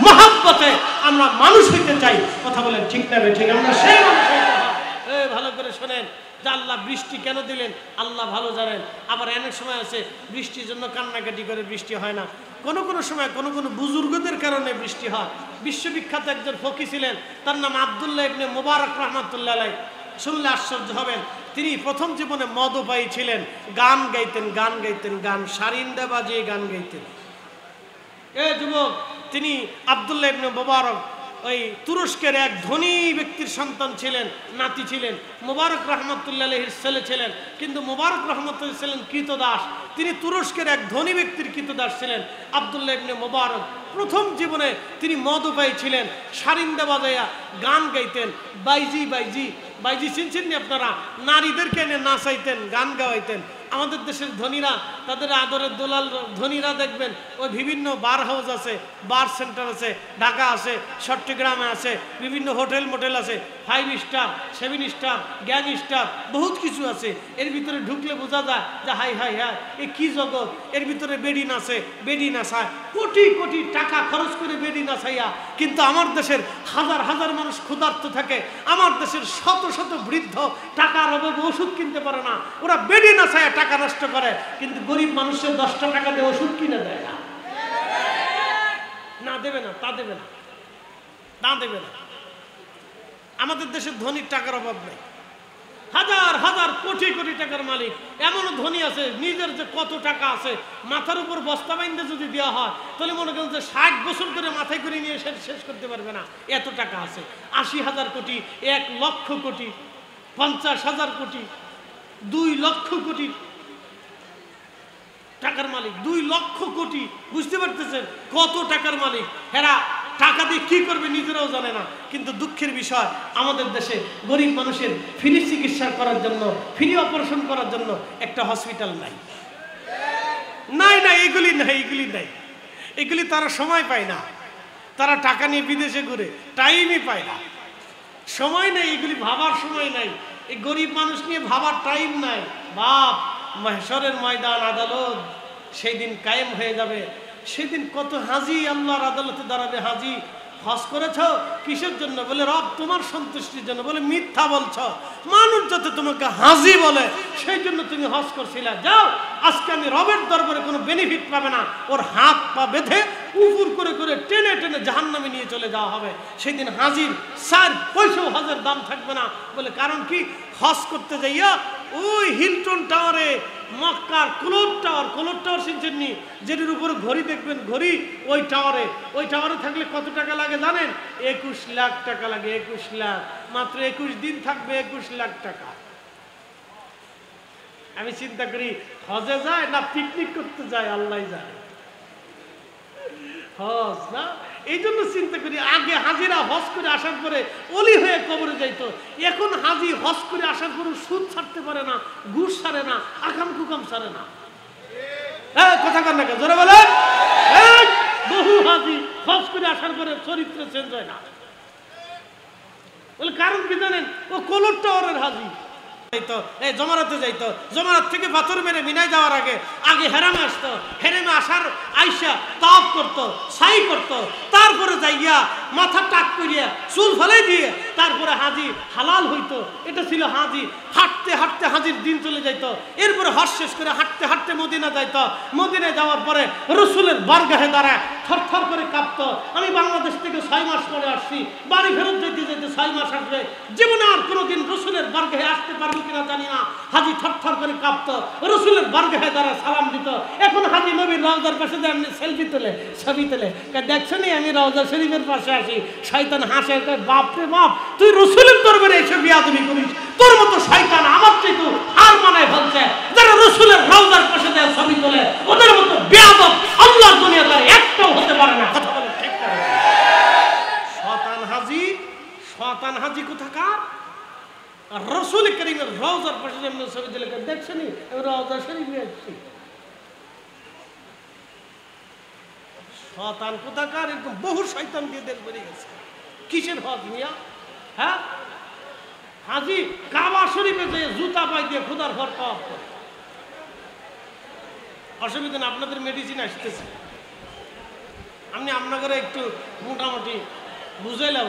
মহব্বতে আমরা মানুষ হইতে চাই। কথা বলেন ঠিক না ঠিক? আমরা সেই মানুষ হইতে হয়। ভালো করে শোনেন, যে আল্লাহ বৃষ্টি কেন দিলেন আল্লাহ ভালো জানেন। আবার অনেক সময় আছে বৃষ্টির জন্য কান্নাকাটি করে বৃষ্টি হয় না। কোনো কোনো সময় কোনো কোনো বুজুর্গদের কারণে বৃষ্টি হয়। বিশ্ববিখ্যাত একজন ফকি ছিলেন, তার নাম আব্দুল্লাহ ইবনে মুবারক রাহমাতুল্লাহ আলাইহি। শুনলে আশ্চর্য হবেন, তিনি প্রথম জীবনে মদপায়ী ছিলেন, গান গাইতেন, গান গাইতেন, গান সারিন্দা বাজিয়ে গান গাইতেন। যুবক, তিনি আব্দুল্লাহ ইবনে মুবারক ওই তুরস্কের এক ধনী ব্যক্তির সন্তান ছিলেন, নাতি ছিলেন। মুবারক রহমতুল্লাহ আলাইহির ছেলে ছিলেন, কিন্তু মুবারক রহমতুল্লাহ ছিলেন কৃতদাস। তিনি তুরস্কের এক ধনী ব্যক্তির কৃতদাস ছিলেন। আব্দুল্লাহ ইবনে মুবারক প্রথম জীবনে তিনি মদপায়ী ছিলেন, সারিন্দা বাজাইয়া গান গাইতেন। বাইজি বাইজি বাইজি চিনছেন নি আপনারা? নারীদেরকে এনে নাচাইতেন, গান গাওয়াইতেন। আমাদের দেশের ধনীরা, তাদের আদরের দোলাল ধনীরা দেখবেন ওই বিভিন্ন বার হাউস আছে, বার সেন্টার আছে, ঢাকা আছে, চট্টগ্রামে আছে, বিভিন্ন হোটেল মোটেল আছে, 5 স্টার 7 স্টার জ্ঞান স্টার বহুত কিছু আছে। এর ভিতরে ঢুকলে বোঝা যায় যে হাই হাই হাই এ কি জগৎ। এর ভিতরে বেডি নাচে, বেডি নাচায়, কোটি কোটি টাকা খরচ করে বেডি নাচাইয়া। কিন্তু আমার দেশের হাজার হাজার মানুষ ক্ষুধার্ত থাকে, আমার দেশের শত শত বৃদ্ধ টাকার অভাবে ওষুধ কিনতে পারে না, ওরা বেডি নাচায় টাকা নষ্ট করে। কিন্তু গরিব মানুষের 10টা টাকা দিয়ে ওষুধ কিনে দেয় না, না দেবে না, তা দেবে না, না দেবে না। আমাদের দেশের ধনীর টাকার অভাব নেই, হাজার হাজার কোটি কোটি টাকার মালিক। এমনও ধনী আছে নিজের যে কত টাকা আছে মাথার উপর বস্তা বাইন্দে যদি দেওয়া হয় তাহলে মনে করেন যে 60 বছর ধরে মাথায় করে নিয়ে শেষ করতে পারবে না, এত টাকা আছে। 80,000 কোটি, 1 লক্ষ কোটি, 50,000 কোটি, 2 লক্ষ কোটি টাকার মালিক, 2 লক্ষ কোটি। বুঝতে পারতেছেন কত টাকার মালিক? হেরা টাকা দিয়ে কি করবে নিজেরাও জানে না। কিন্তু দুঃখের বিষয়, আমাদের দেশে গরিব মানুষের ফ্রি চিকিৎসা করার জন্য, ফ্রি অপারেশন করার জন্য একটা হসপিটাল নাই। নাই নাই, এগুলি নাই, এগুলি নাই, এগুলি তারা সময় পায় না। তারা টাকা নিয়ে বিদেশে ঘুরে, টাইমই পায় না, সময় নেই, এগুলি ভাবার সময় নাই। এই গরিব মানুষ নিয়ে ভাবার টাইম নাই। বাপ, মাহশরের ময়দান আদালত সেই দিন কায়েম হয়ে যাবে। সেদিন কত হাজি আল্লাহর আদালতে দাঁড়াবে। হাজি, হজ করেছ কিসের জন্য? বলে রব তোমার সন্তুষ্টির জন্য। বলে মিথ্যা বলছ, মানুষ যাতে তোমাকে হাজি বলে সেই জন্য তুমি হজ করছিলে। যাও, আজকে আমি রবের দরবারে কোনো বেনিফিট পাবে না। ওর হাত পা বেঁধে উপুর করে করে টেনে টেনে জাহান্নামে নিয়ে চলে যাওয়া হবে। সেদিন হাজির 4 পয়সাও হজের দাম থাকবে না। বলে কারণ কি? হজ করতে যাইয়া ওই হিলটন টাওয়ারে, মক্কার ক্লোথ টাওয়ার শিখছেননি, যেটির উপরে ঘড়ি দেখবেন, ঘড়ি ওই টাওয়ারে থাকলে কত টাকা লাগে জানেন? 21 লাখ টাকা লাগে। 21 লাখ, মাত্র 21 দিন থাকবে, 21 লাখ টাকা। আমি চিন্তা করি হজে যায় না পিকনিক করতে যায়? আল্লাহ যায়। হজ না, এই জন্য চিন্তা করি আগে হাজিরা হজ করে আসার পরে অলি হয়ে কবরে যাইতো। এখন হাজি হজ করে আসার পরে সুদ ছাড়তে পারে না, ঘুষ ছাড়ে না, আকাম কুকাম ছাড়ে না। কথা কার না জোরে বলে। বহু হাজি হজ করে আসার পরে চরিত্র চেঞ্জ হয় না। বলে কারণ কি জানেন? ও কলর টাওয়ারের হাজি। জমারাতে যাইতো, জমারাত থেকে পাথর মেরে মিনায় যাওয়ার আগে হেরামে আসতো। হেরামে আসার আইসা তাওয়াফ করতো, সাই করতো, তারপরে যাইয়া মাথা টাক করিয়া চুল ফেলাই দিয়ে তারপরে হাজি হালাল হইতো। এটা ছিল হাজি। হাঁটতে হাঁটতে হাজির দিন চলে যাইতো। এরপরে হজ শেষ করে হাঁটতে হাঁটতে মদিনা যাইতো। মদিনায় যাওয়ার পরে রসুলের বারগাহে দাঁড়ায় থরথর করে কাঁপতো। আমি বাংলাদেশ থেকে 6 মাস পরে আসছি, বাড়ি ফেরত যেতে যেতে 6 মাস আসবে, জীবনে আর কোনোদিন রসুলের বারগাহে আসতে পারবো কিনা জানি না। হাজি থরথর করে কাঁপতো, রসুলের বারগাহে দাঁড়ায় সালাম দিত। এখন হাজি নবীর রওজার পাশে এমনি সেলফি তোলে, ছবি তোলে। দেখছো নি আমি রওজা শরীফের পাশে আসি? শয়তান হাসে, বাপ রে বাপ, তুই রসুলের দরবারে এসে বিয়াদবি করিস? তোর মতো শয়তান আমার চেয়ে তো আর মানায় ফেলছে। যারা রসুলের রওজার পাশে দেয় ছবি তোলে, ওদের মতো বেয়াদব আল্লাহর দুনিয়াতে একটাও হতে পারে না। কথা বলে ঠিক না? শয়তান হাজি কোথাকার? রসুল করিমের রওজার পাশে যেমন ছবি দিলে, দেখছেন আমি রওজা শরীফে আসছি। শয়তান কোথাকার? এরকম বহু শয়তান দিয়ে দেশ বেরিয়ে গেছে। কিসের হজ মিয়া? হ্যাঁ, হাজি কাবা শরীফে যে জুতা পাই দিয়ে খোদার ঘর পাওয়া করে। অসুবিধা না, আপনাদের মেডিসিন আসতেছে, আমি আপনাদের একটু মোটামুটি বুঝাইলাম।